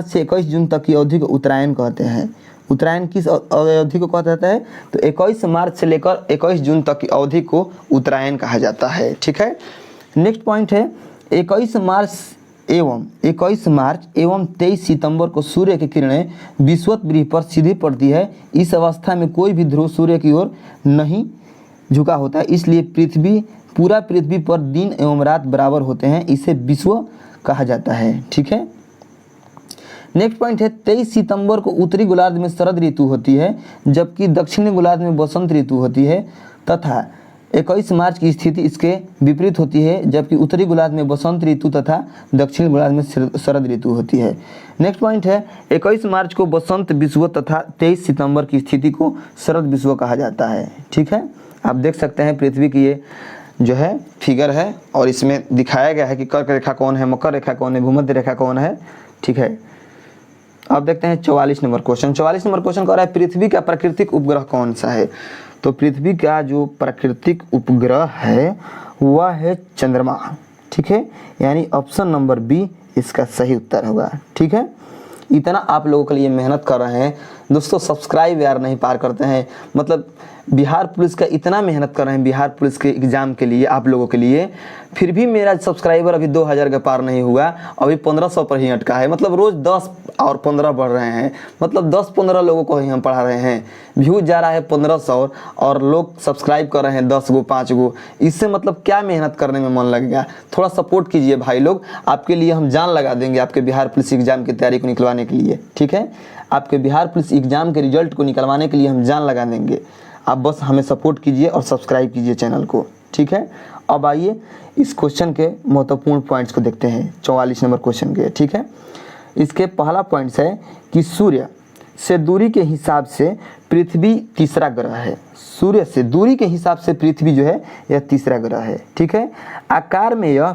से 21 जून तक की अवधि को उत्तरायण कहते हैं। उत्तरायण किस अवधि को कहा जाता है, तो 21 मार्च से लेकर 21 जून तक की अवधि को उत्तरायण कहा जाता है, ठीक है। नेक्स्ट पॉइंट है 21 मार्च एवं 23 सितंबर को सूर्य की किरणें विषुवत वृत्त पर सीधी पड़ती है। इस अवस्था में कोई भी ध्रुव सूर्य की ओर नहीं झुका होता है, इसलिए पूरा पृथ्वी पर दिन एवं रात बराबर होते हैं, इसे विश्व कहा जाता है। ठीक है। नेक्स्ट पॉइंट है 23 सितंबर को उत्तरी गोलार्ध में शरद ऋतु होती है, जबकि दक्षिणी गोलार्ध में बसंत ऋतु होती है, तथा 21 मार्च की स्थिति इसके विपरीत होती है, जबकि उत्तरी गोलार्ध में बसंत ऋतु तथा दक्षिणी गोलार्ध में शरद ऋतु होती है। नेक्स्ट पॉइंट है 21 मार्च को बसंत विषुवत तथा 23 सितंबर की स्थिति को शरद विषुवत कहा जाता है। ठीक है। आप देख सकते हैं पृथ्वी की ये जो है फिगर है और इसमें दिखाया गया है कि कर्क रेखा कौन है, मकर रेखा कौन है, भूमध्य रेखा कौन है। ठीक है। अब देखते हैं 44 नंबर क्वेश्चन। 44 नंबर क्वेश्चन कह रहा है पृथ्वी का प्राकृतिक उपग्रह कौन सा है। तो पृथ्वी का जो प्राकृतिक उपग्रह है वह है चंद्रमा। ठीक है, यानी ऑप्शन नंबर बी इसका सही उत्तर होगा। ठीक है। इतना आप लोगों के लिए मेहनत कर रहे हैं दोस्तों, सब्सक्राइब यार नहीं पार करते हैं, मतलब बिहार पुलिस का इतना मेहनत कर रहे हैं बिहार पुलिस के एग्ज़ाम के लिए आप लोगों के लिए, फिर भी मेरा सब्सक्राइबर अभी 2000 का पार नहीं हुआ, अभी 1500 पर ही अटका है। मतलब रोज़ 10 और 15 बढ़ रहे हैं, मतलब 10-15 लोगों को ही हम पढ़ा रहे हैं, व्यूज जा रहा है 1500 और लोग सब्सक्राइब कर रहे हैं 10 गो 5 गो। इससे मतलब क्या मेहनत करने में मन लगेगा। थोड़ा सपोर्ट कीजिए भाई लोग, आपके लिए हम जान लगा देंगे आपके बिहार पुलिस एग्ज़ाम की तैयारी को निकलवाने के लिए। ठीक है, आपके बिहार पुलिस एग्ज़ाम के रिजल्ट को निकलवाने के लिए हम जान लगा देंगे। आप बस हमें सपोर्ट कीजिए और सब्सक्राइब कीजिए चैनल को। ठीक है। अब आइए इस क्वेश्चन के महत्वपूर्ण पॉइंट्स को देखते हैं 44 नंबर क्वेश्चन के। ठीक है। इसके पहला पॉइंट्स है कि सूर्य से दूरी के हिसाब से पृथ्वी तीसरा ग्रह है। सूर्य से दूरी के हिसाब से पृथ्वी जो है यह तीसरा ग्रह है। ठीक है। आकार में यह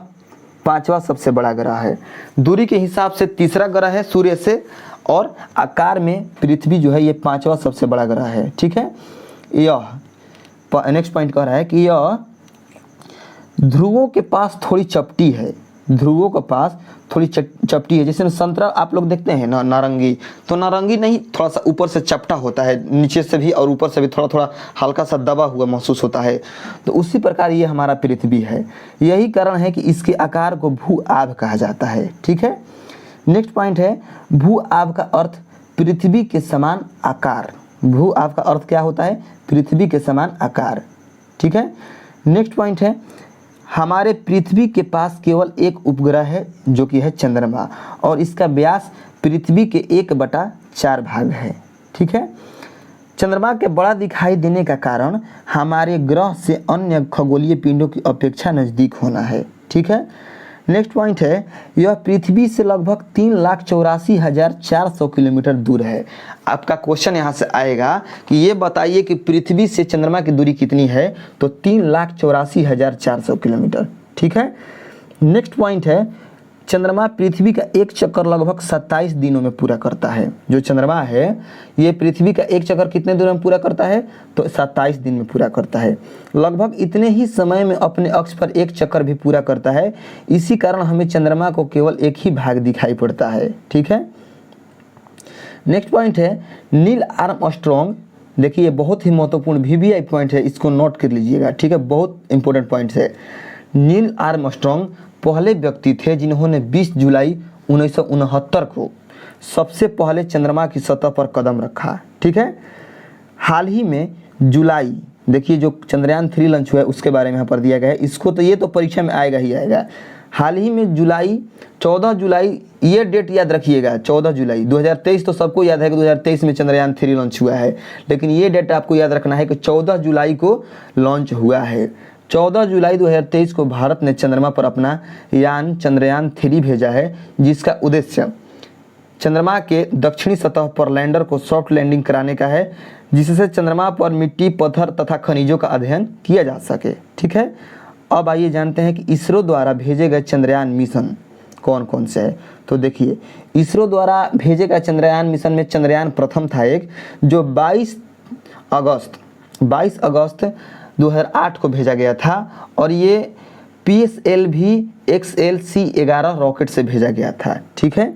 5वां सबसे बड़ा ग्रह है। दूरी के हिसाब से तीसरा ग्रह है सूर्य से, और आकार में पृथ्वी जो है ये 5वां सबसे बड़ा ग्रह है। ठीक है। यह नेक्स्ट पॉइंट कह रहा है कि यह ध्रुवों के पास थोड़ी चपटी है। ध्रुवों के पास थोड़ी चपटी है, जैसे संतरा आप लोग देखते हैं ना, नारंगी, तो नारंगी नहीं, थोड़ा सा ऊपर से चपटा होता है, नीचे से भी और ऊपर से भी थोड़ा थोड़ा हल्का सा दबा हुआ महसूस होता है। तो उसी प्रकार ये हमारा पृथ्वी है। यही कारण है कि इसके आकार को भू आभ कहा जाता है। ठीक है। नेक्स्ट पॉइंट है भू आभ का अर्थ पृथ्वी के समान आकार। भू आभ का अर्थ क्या होता है? पृथ्वी के समान आकार। ठीक है। नेक्स्ट पॉइंट है हमारे पृथ्वी के पास केवल एक उपग्रह है जो कि है चंद्रमा, और इसका व्यास पृथ्वी के 1/4 भाग है। ठीक है। चंद्रमा के बड़ा दिखाई देने का कारण हमारे ग्रह से अन्य खगोलीय पिंडों की अपेक्षा नज़दीक होना है। ठीक है। नेक्स्ट पॉइंट है यह पृथ्वी से लगभग 3,84,400 किलोमीटर दूर है। आपका क्वेश्चन यहाँ से आएगा कि ये बताइए कि पृथ्वी से चंद्रमा की दूरी कितनी है, तो 3,84,400 किलोमीटर। ठीक है। नेक्स्ट पॉइंट है चंद्रमा पृथ्वी का एक चक्कर लगभग 27 दिनों में पूरा करता है। जो चंद्रमा है ये पृथ्वी का एक चक्कर कितने दिनों में पूरा करता है, तो 27 दिन में पूरा करता है। लगभग इतने ही समय में अपने अक्ष पर एक चक्कर भी पूरा करता है। इसी कारण हमें चंद्रमा को केवल एक ही भाग दिखाई पड़ता है। ठीक है। नेक्स्ट पॉइंट है नील आर्मस्ट्रॉन्ग। देखिए ये बहुत ही महत्वपूर्ण VVI पॉइंट है, इसको नोट कर लीजिएगा। ठीक है, बहुत इंपॉर्टेंट पॉइंट है। नील आर्मस्ट्रॉन्ग पहले व्यक्ति थे जिन्होंने 20 जुलाई 1969 को सबसे पहले चंद्रमा की सतह पर कदम रखा। ठीक है। हाल ही में जुलाई, देखिए जो चंद्रयान 3 लॉन्च हुआ है उसके बारे में यहाँ पर दिया गया है। इसको तो ये तो परीक्षा में आएगा ही आएगा। हाल ही में 14 जुलाई, ये डेट याद रखिएगा, 14 जुलाई 2023 तो सबको याद है कि 2023 में चंद्रयान 3 लॉन्च हुआ है, लेकिन ये डेट आपको याद रखना है कि 14 जुलाई को लॉन्च हुआ है। 14 जुलाई 2023 को भारत ने चंद्रमा पर अपना यान चंद्रयान 3 भेजा है, जिसका उद्देश्य चंद्रमा के दक्षिणी सतह पर लैंडर को सॉफ्ट लैंडिंग कराने का है, जिससे चंद्रमा पर मिट्टी, पत्थर तथा खनिजों का अध्ययन किया जा सके। ठीक है। अब आइए जानते हैं कि इसरो द्वारा भेजे गए चंद्रयान मिशन कौन कौन से है। तो देखिए इसरो द्वारा भेजे गए चंद्रयान मिशन में चंद्रयान प्रथम था एक, जो 22 अगस्त 2008 को भेजा गया था, और ये PSLV XLC-11 रॉकेट से भेजा गया था। ठीक है।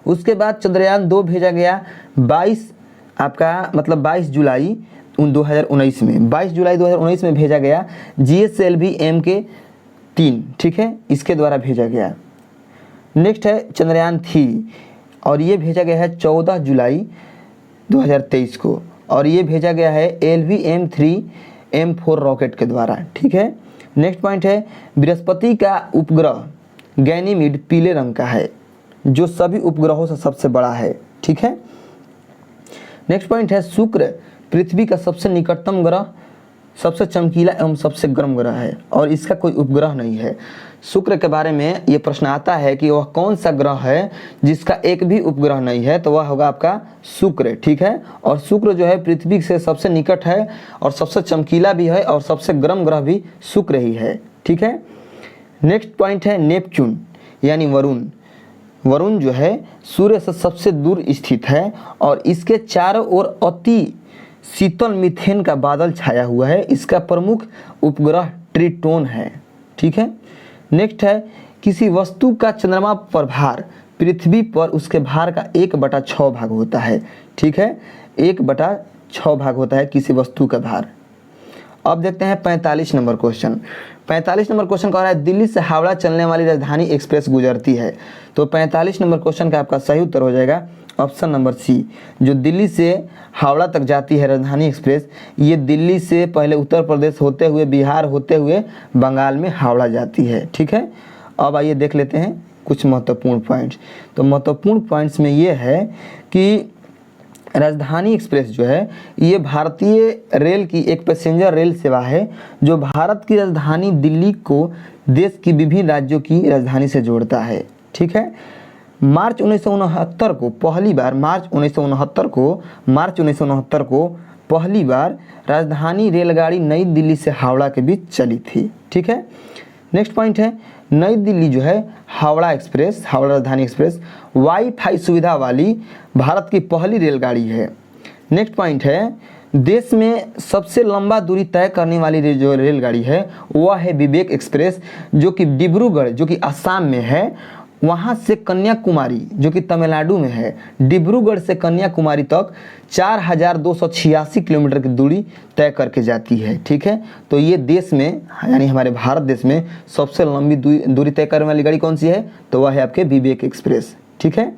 उसके बाद चंद्रयान 2 भेजा गया 22 जुलाई 2019 में, 22 जुलाई 2019 में भेजा गया GSLV MK3। ठीक है, इसके द्वारा भेजा गया। नेक्स्ट है चंद्रयान 3, और ये भेजा गया है 14 जुलाई 2023 को, और ये भेजा गया है LVM-3 M4 रॉकेट के द्वारा। ठीक है, नेक्स्ट पॉइंट है बृहस्पति का उपग्रह गैनीमीड पीले रंग का है, जो सभी उपग्रहों से सबसे बड़ा है। ठीक है, नेक्स्ट पॉइंट है शुक्र पृथ्वी का सबसे निकटतम ग्रह, सबसे चमकीला एवं सबसे गर्म ग्रह है और इसका कोई उपग्रह नहीं है। शुक्र के बारे में ये प्रश्न आता है कि वह कौन सा ग्रह है जिसका एक भी उपग्रह नहीं है, तो वह होगा आपका शुक्र। ठीक है, और शुक्र जो है पृथ्वी से सबसे निकट है और सबसे चमकीला भी है और सबसे गर्म ग्रह भी शुक्र ही है। ठीक है, नेक्स्ट पॉइंट है नेपच्यून यानी वरुण। वरुण जो है सूर्य से सबसे दूर स्थित है और इसके चारों ओर अति शीतल मीथेन का बादल छाया हुआ है। इसका प्रमुख उपग्रह ट्रिटोन है। ठीक है, नेक्स्ट है किसी वस्तु का चंद्रमा पर भार पृथ्वी पर उसके भार का 1/6 भाग होता है। ठीक है, 1/6 भाग होता है किसी वस्तु का भार। अब देखते हैं 45 नंबर क्वेश्चन। 45 नंबर क्वेश्चन कह रहा है दिल्ली से हावड़ा चलने वाली राजधानी एक्सप्रेस गुजरती है। तो 45 नंबर क्वेश्चन का आपका सही उत्तर हो जाएगा ऑप्शन नंबर सी, जो दिल्ली से हावड़ा तक जाती है राजधानी एक्सप्रेस। ये दिल्ली से पहले उत्तर प्रदेश होते हुए बिहार होते हुए बंगाल में हावड़ा जाती है। ठीक है, अब आइए देख लेते हैं कुछ महत्वपूर्ण पॉइंट्स। तो महत्वपूर्ण पॉइंट्स में ये है कि राजधानी एक्सप्रेस जो है ये भारतीय रेल की एक पैसेंजर रेल सेवा है जो भारत की राजधानी दिल्ली को देश की विभिन्न राज्यों की राजधानी से जोड़ता है। ठीक है, मार्च 1969 को पहली बार राजधानी रेलगाड़ी नई दिल्ली से हावड़ा के बीच चली थी। ठीक है, नेक्स्ट पॉइंट है नई दिल्ली जो है हावड़ा राजधानी एक्सप्रेस वाईफाई सुविधा वाली भारत की पहली रेलगाड़ी है। नेक्स्ट पॉइंट है देश में सबसे लंबा दूरी तय करने वाली जो रेलगाड़ी है वह है विवेक एक्सप्रेस, जो कि डिब्रूगढ़ जो कि असम में है, वहाँ से कन्याकुमारी जो कि तमिलनाडु में है, डिब्रूगढ़ से कन्याकुमारी तक 4286 किलोमीटर की दूरी तय करके जाती है। ठीक है, तो ये देश में यानी हमारे भारत देश में सबसे लंबी दूरी तय करने वाली गाड़ी कौन सी है, तो वह है आपके विवेक एक्सप्रेस। ठीक है,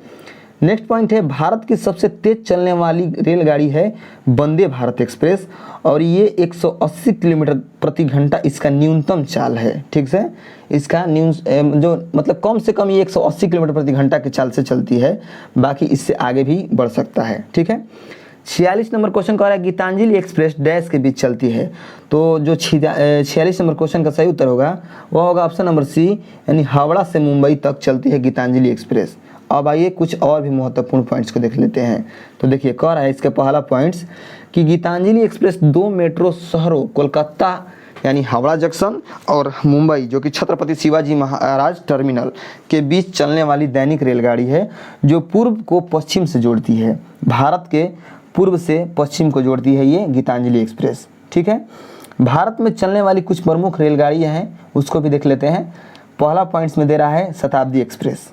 नेक्स्ट पॉइंट है भारत की सबसे तेज चलने वाली रेलगाड़ी है वंदे भारत एक्सप्रेस और ये 180 किलोमीटर प्रति घंटा इसका न्यूनतम चाल है। ठीक है, इसका जो मतलब कम से कम ये 180 किलोमीटर प्रति घंटा की चाल से चलती है, बाकी इससे आगे भी बढ़ सकता है। ठीक है, 46 नंबर क्वेश्चन कह रहा है गीतांजलि एक्सप्रेस डैश के बीच चलती है। तो जो 46 नंबर क्वेश्चन का सही उत्तर होगा वह होगा ऑप्शन नंबर सी, यानी हावड़ा से मुंबई तक चलती है गीतांजलि एक्सप्रेस। अब आइए कुछ और भी महत्वपूर्ण पॉइंट्स को देख लेते हैं। तो देखिए कह रहा है इसका पहला पॉइंट्स कि गीतांजलि एक्सप्रेस 2 मेट्रो शहरों कोलकाता यानी हावड़ा जंक्शन और मुंबई जो कि छत्रपति शिवाजी महाराज टर्मिनल के बीच चलने वाली दैनिक रेलगाड़ी है, जो पूर्व को पश्चिम से जोड़ती है। भारत के पूर्व से पश्चिम को जोड़ती है ये गीतांजलि एक्सप्रेस। ठीक है, भारत में चलने वाली कुछ प्रमुख रेलगाड़ियाँ हैं उसको भी देख लेते हैं। पहला पॉइंट्स में दे रहा है शताब्दी एक्सप्रेस,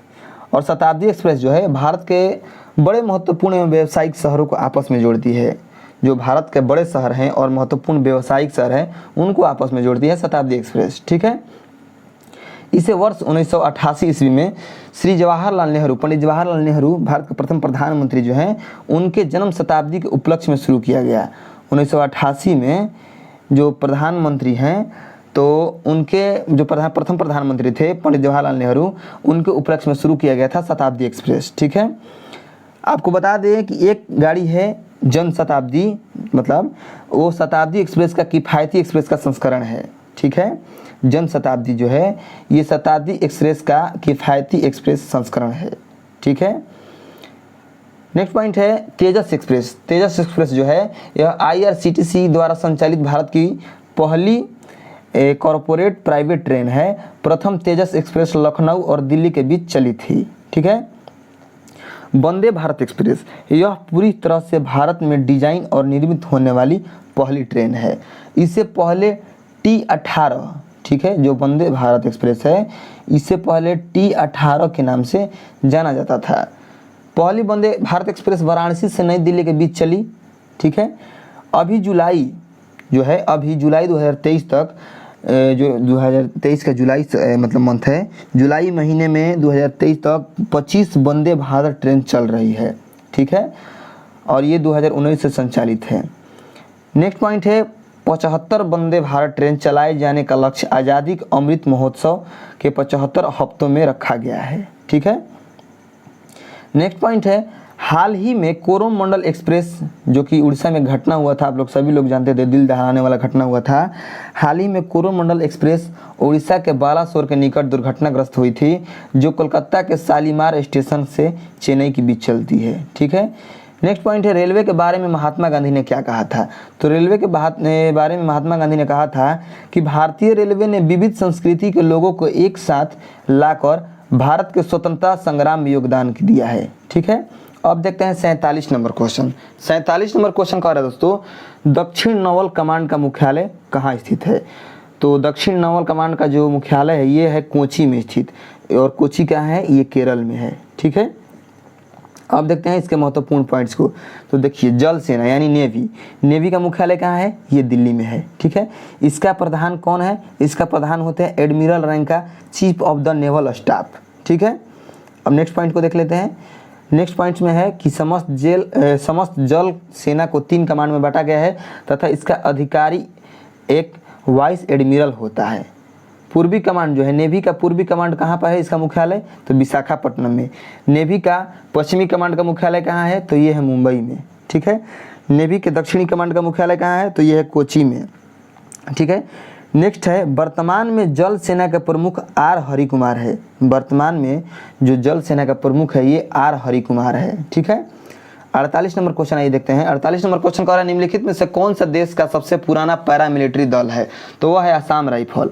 और शताब्दी एक्सप्रेस जो है भारत के बड़े महत्वपूर्ण एवं व्यावसायिक शहरों को आपस में जोड़ती है। जो भारत के बड़े शहर हैं और महत्वपूर्ण व्यावसायिक शहर हैं उनको आपस में जोड़ती है शताब्दी एक्सप्रेस। ठीक है, इसे वर्ष 1988 ईस्वी में श्री जवाहरलाल नेहरू, पंडित जवाहरलाल नेहरू भारत के प्रथम प्रधानमंत्री जो हैं उनके जन्म शताब्दी के उपलक्ष्य में शुरू किया गया। 1988 में जो प्रधानमंत्री हैं तो उनके जो प्रथम प्रधानमंत्री थे पंडित जवाहरलाल नेहरू, उनके उपलक्ष्य में शुरू किया गया था शताब्दी एक्सप्रेस। ठीक है, आपको बता दें कि एक गाड़ी है जन शताब्दी, मतलब वो शताब्दी एक्सप्रेस का किफ़ायती एक्सप्रेस का संस्करण है। ठीक है, जन शताब्दी जो है ये शताब्दी एक्सप्रेस का किफ़ायती एक्सप्रेस संस्करण है। ठीक है, नेक्स्ट पॉइंट है तेजस एक्सप्रेस। तेजस एक्सप्रेस जो है यह IRCTC द्वारा संचालित भारत की पहली कॉरपोरेट प्राइवेट ट्रेन है। प्रथम तेजस एक्सप्रेस लखनऊ और दिल्ली के बीच चली थी। ठीक है, वंदे भारत एक्सप्रेस यह पूरी तरह से भारत में डिजाइन और निर्मित होने वाली पहली ट्रेन है। इससे पहले T18, ठीक है, जो वंदे भारत एक्सप्रेस है इससे पहले T18 के नाम से जाना जाता था। पहली वंदे भारत एक्सप्रेस वाराणसी से नई दिल्ली के बीच चली। ठीक है, अभी जुलाई 2023 तक, जो 2023 का जुलाई मतलब मंथ है, जुलाई महीने में 2023 तक 25 वंदे भारत ट्रेन चल रही है। ठीक है, और ये 2019 से संचालित है। नेक्स्ट पॉइंट है 75 वंदे भारत ट्रेन चलाए जाने का लक्ष्य आज़ादी के अमृत महोत्सव के 75 हफ्तों में रखा गया है। ठीक है, नेक्स्ट पॉइंट है, हाल ही में कोरोमंडल एक्सप्रेस जो कि उड़ीसा में घटना हुआ था, आप लोग सभी लोग जानते थे, दिल दहलाने वाला घटना हुआ था। हाल ही में कोरोमंडल एक्सप्रेस उड़ीसा के बालासोर के निकट दुर्घटनाग्रस्त हुई थी, जो कोलकाता के शालीमार स्टेशन से चेन्नई के बीच चलती है। ठीक है, नेक्स्ट पॉइंट है, रेलवे के बारे में महात्मा गांधी ने क्या कहा था। तो रेलवे के बारे में महात्मा गांधी ने कहा था कि भारतीय रेलवे ने विविध संस्कृति के लोगों को एक साथ लाकर भारत के स्वतंत्रता संग्राम में योगदान दिया है। ठीक है, अब देखते हैं 47 नंबर क्वेश्चन। 47 नंबर क्वेश्चन कह रहा है दोस्तों, दक्षिण नवल कमांड का मुख्यालय कहाँ स्थित है। तो दक्षिण नवल कमांड का जो मुख्यालय है ये है कोची में स्थित, और कोची क्या है, ये केरल में है। ठीक है, अब देखते हैं इसके महत्वपूर्ण पॉइंट्स को। तो देखिए, जल सेना यानी नेवी, नेवी का मुख्यालय कहाँ है, ये दिल्ली में है। ठीक है, इसका प्रधान कौन है, इसका प्रधान होते हैं एडमिरल रैंक का chief of the naval staff. ठीक है, अब नेक्स्ट पॉइंट को देख लेते हैं। नेक्स्ट पॉइंट में है कि समस्त जल सेना को 3 कमांड में बांटा गया है तथा इसका अधिकारी एक वाइस एडमिरल होता है। पूर्वी कमांड जो है, नेवी का पूर्वी कमांड कहाँ पर है, इसका मुख्यालय तो विशाखापट्टनम में। नेवी का पश्चिमी कमांड का मुख्यालय कहाँ है, तो ये है मुंबई में। ठीक है, नेवी के दक्षिणी कमांड का मुख्यालय कहाँ है, तो ये है कोची में। ठीक है, नेक्स्ट है, वर्तमान में जल सेना के प्रमुख आर हरि कुमार है। वर्तमान में जो जल सेना का प्रमुख है ये आर हरि कुमार है। ठीक है, 48 नंबर क्वेश्चन आइए देखते हैं। 48 नंबर क्वेश्चन कह रहा है, निम्नलिखित में से कौन सा देश का सबसे पुराना पैरामिलिट्री दल है। तो वह है असम राइफल।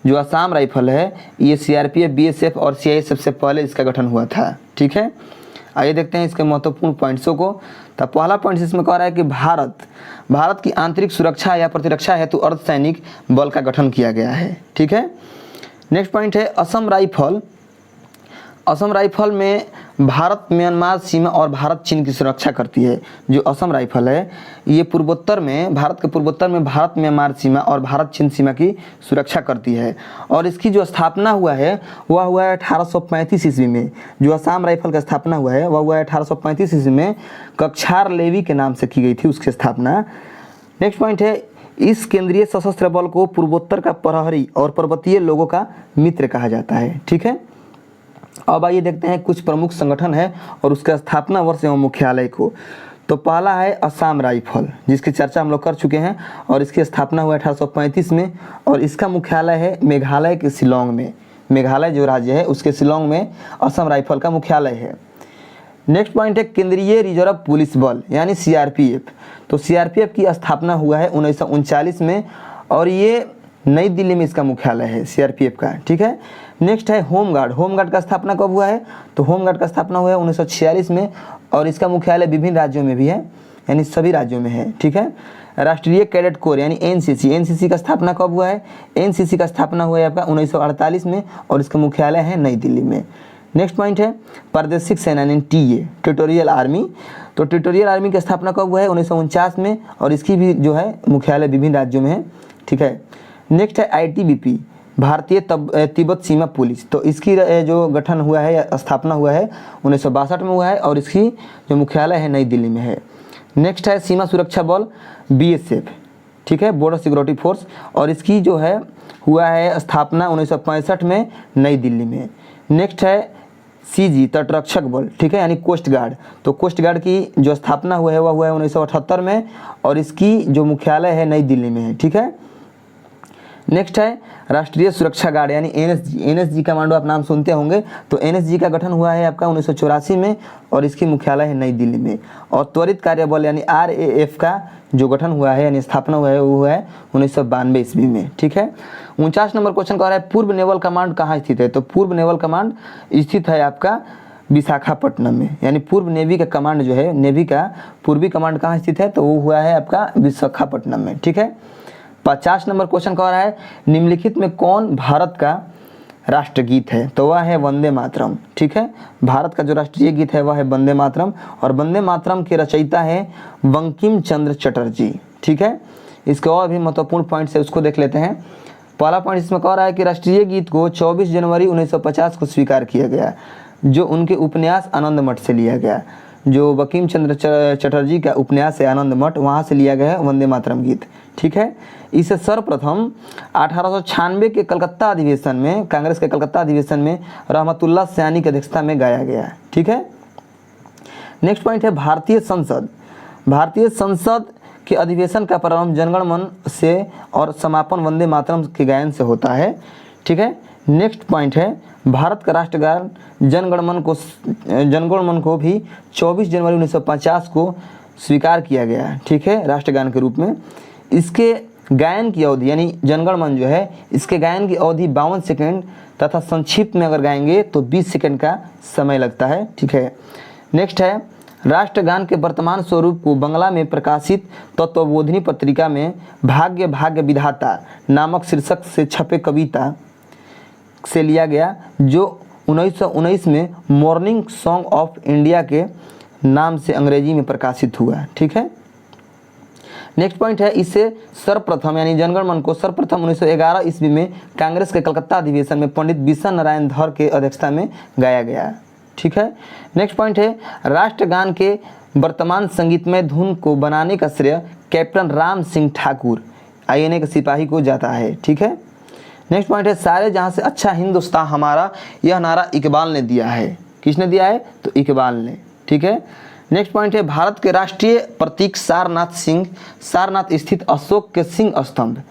जो असम राइफल है ये सीआरपीएफ, बीएसएफ और सीआईएसएफ से पहले इसका गठन हुआ था। ठीक है, आइए देखते हैं इसके महत्वपूर्ण पॉइंट्सों को। तो पहला पॉइंट इसमें कह रहा है कि भारत की आंतरिक सुरक्षा या प्रतिरक्षा हेतु अर्धसैनिक बल का गठन किया गया है। ठीक है, नेक्स्ट पॉइंट है, असम राइफल में भारत म्यांमार सीमा और भारत चीन की सुरक्षा करती है। जो असम राइफल है ये भारत के पूर्वोत्तर में भारत म्यांमार सीमा और भारत चीन सीमा की सुरक्षा करती है। और इसकी जो स्थापना हुआ है वह हुआ है 1835 ईस्वी में। जो असम राइफल का स्थापना हुआ है वह हुआ है 1835 ईस्वी में, कक्षार लेवी के नाम से की गई थी उसकी स्थापना। नेक्स्ट पॉइंट है, इस केंद्रीय सशस्त्र बल को पूर्वोत्तर का प्रहरी और पर्वतीय लोगों का मित्र कहा जाता है। ठीक है, अब आइए देखते हैं कुछ प्रमुख संगठन है और उसका स्थापना वर्ष एवं मुख्यालय को। तो पहला है असम राइफल, जिसकी चर्चा हम लोग कर चुके हैं, और इसकी स्थापना हुआ 1835 में, और इसका मुख्यालय है मेघालय के शिलोंग में। मेघालय जो राज्य है उसके शिलोंग में असम राइफल का मुख्यालय है। नेक्स्ट पॉइंट है, केंद्रीय रिजर्व पुलिस बल यानी सीआरपीएफ। तो सीआरपीएफ की स्थापना हुआ है 1939 में, और ये नई दिल्ली में इसका मुख्यालय है सीआरपीएफ का। ठीक है, नेक्स्ट है होमगार्ड। होमगार्ड का स्थापना कब हुआ है, तो होमगार्ड का स्थापना हुआ है 1946 में, और इसका मुख्यालय विभिन्न राज्यों में भी है, यानी सभी राज्यों में है। ठीक है, राष्ट्रीय कैडेट कोर यानी एनसीसी, एनसीसी का स्थापना कब हुआ है, एनसीसी का स्थापना हुआ है आपका 1948 में, और इसका मुख्यालय है नई दिल्ली में। नेक्स्ट पॉइंट है प्रादेशिक सेना यानी टीए, टेरिटोरियल आर्मी। तो टेरिटोरियल आर्मी की स्थापना कब हुआ है 1949 में, और इसकी भी जो है मुख्यालय विभिन्न राज्यों में है। ठीक है, नेक्स्ट है आईटीबीपी, भारतीय तिब्बत सीमा पुलिस। तो इसकी जो गठन हुआ है या स्थापना हुआ है 1962 में हुआ है, और इसकी जो मुख्यालय है नई दिल्ली में है। नेक्स्ट है सीमा सुरक्षा बल बीएसएफ। ठीक है, बॉर्डर सिक्योरिटी फोर्स, और इसकी जो है हुआ है स्थापना 1965 में नई दिल्ली में। नेक्स्ट है सीजी तटरक्षक बल। ठीक है, यानी कोस्ट गार्ड। तो कोस्ट गार्ड की जो स्थापना हुआ है वह हुआ है 1978 में, और इसकी जो मुख्यालय है नई दिल्ली में है। ठीक है, नेक्स्ट है राष्ट्रीय सुरक्षा गार्ड यानी एनएसजी। एनएसजी कमांडो आप नाम सुनते होंगे। तो एनएसजी का गठन हुआ है आपका 1984 में, और इसकी मुख्यालय है नई दिल्ली में। और त्वरित कार्य बल यानी आरएएफ का जो गठन हुआ है यानी स्थापना हुआ है वो हुआ है 1992 ईस्वी में। ठीक है, 49 नंबर क्वेश्चन कह रहा है पूर्व नेवल कमांड कहाँ स्थित है। तो पूर्व नेवल कमांड स्थित है आपका विशाखापट्टनम में, यानी पूर्व नेवी का कमांड जो है, नेवी का पूर्वी कमांड कहाँ स्थित है, तो वो हुआ है आपका विशाखापट्टनम में। ठीक है, 50 नंबर क्वेश्चन कह रहा है निम्नलिखित में कौन भारत का राष्ट्रगीत है। तो वह है वंदे मातरम। ठीक है, भारत का जो राष्ट्रीय गीत है वह है वंदे मातरम, और वंदे मातरम के रचयिता है बंकिम चंद्र चटर्जी। ठीक है, इसके और भी महत्वपूर्ण पॉइंट्स है उसको देख लेते हैं। पहला पॉइंट इसमें कह रहा है कि राष्ट्रीय गीत को 24 जनवरी 1950 को स्वीकार किया गया, जो उनके उपन्यास आनंद मठ से लिया गया। जो बंकिम चंद्र चटर्जी का उपन्यास है आनंद मठ, वहाँ से लिया गया है वंदे मातरम गीत। ठीक है, इसे सर्वप्रथम 1896 के कलकत्ता अधिवेशन में, कांग्रेस के कलकत्ता अधिवेशन में रहमतुल्लाह सयानी की अध्यक्षता में गाया गया। ठीक है, नेक्स्ट पॉइंट है भारतीय संसद। भारतीय संसद के अधिवेशन का प्रारंभ जनगण मन से और समापन वंदे मातरम के गायन से होता है। ठीक है, नेक्स्ट पॉइंट है भारत का राष्ट्रगान जनगण मन को भी 24 जनवरी 1950 को स्वीकार किया गया। ठीक है, राष्ट्रगान के रूप में। इसके गायन की अवधि यानी जनगण मन जो है, इसके गायन की अवधि 52 सेकंड तथा संक्षिप्त में अगर गाएंगे तो 20 सेकंड का समय लगता है। ठीक है, नेक्स्ट है राष्ट्रगान के वर्तमान स्वरूप को बंगला में प्रकाशित तत्वबोधिनी पत्रिका में भाग्य भाग्य विधाता नामक शीर्षक से छपे कविता से लिया गया, जो 1919 में मॉर्निंग सॉन्ग ऑफ इंडिया के नाम से अंग्रेजी में प्रकाशित हुआ। ठीक है, नेक्स्ट पॉइंट है इसे सर्वप्रथम यानी जनगण मन को सर्वप्रथम 1911 ईस्वी में कांग्रेस के कलकत्ता अधिवेशन में पंडित बिशन नारायण धर के अध्यक्षता में गाया गया। ठीक है, नेक्स्ट पॉइंट है राष्ट्रगान के वर्तमान संगीतमय धुन को बनाने का श्रेय कैप्टन राम सिंह ठाकुर INA के सिपाही को जाता है। ठीक है, नेक्स्ट पॉइंट है सारे जहां से अच्छा हिंदुस्तान हमारा, यह नारा इकबाल ने दिया है। किसने दिया है? तो इकबाल ने। ठीक है, नेक्स्ट पॉइंट है भारत के राष्ट्रीय प्रतीक सारनाथ स्थित अशोक के सिंह स्तंभ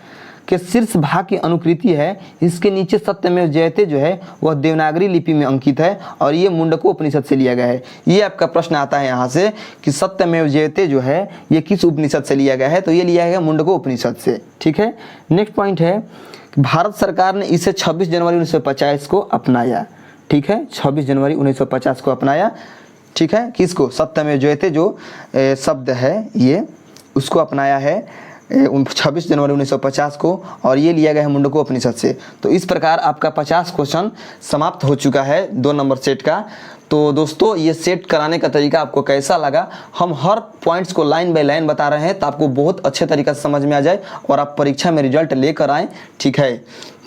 के शीर्ष भाग की अनुकृति है। इसके नीचे सत्यमेव जयते जो है वह देवनागरी लिपि में अंकित है और ये मुंडको उपनिषद से लिया गया है। ये आपका प्रश्न आता है यहाँ से कि सत्यमेव जयते जो है ये किस उपनिषद से लिया गया है, तो ये लिया गया मुंडको उपनिषद से। ठीक है, नेक्स्ट पॉइंट है भारत सरकार ने इसे 26 जनवरी 1950 को अपनाया। ठीक है, 26 जनवरी 1950 को अपनाया। ठीक है, किसको? सत्यमेव जयते जो शब्द है ये उसको अपनाया है 26 जनवरी 1950 को, और ये लिया गया है मुंडको उपनिषद से। तो इस प्रकार आपका 50 क्वेश्चन समाप्त हो चुका है 2 नंबर सेट का। तो दोस्तों ये सेट कराने का तरीका आपको कैसा लगा? हम हर पॉइंट्स को लाइन बाय लाइन बता रहे हैं तो आपको बहुत अच्छे तरीक़े से समझ में आ जाए और आप परीक्षा में रिजल्ट लेकर आएँ। ठीक है,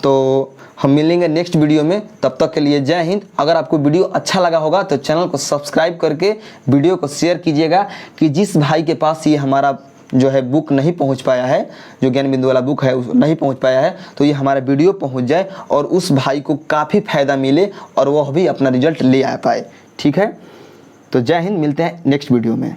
तो हम मिलेंगे नेक्स्ट वीडियो में, तब तक के लिए जय हिंद। अगर आपको वीडियो अच्छा लगा होगा तो चैनल को सब्सक्राइब करके वीडियो को शेयर कीजिएगा कि जिस भाई के पास ये हमारा जो है बुक नहीं पहुंच पाया है, जो ज्ञान बिंदु वाला बुक है नहीं पहुंच पाया है, तो ये हमारा वीडियो पहुंच जाए और उस भाई को काफ़ी फ़ायदा मिले और वह भी अपना रिजल्ट ले आ पाए। ठीक है, तो जय हिंद, मिलते हैं नेक्स्ट वीडियो में।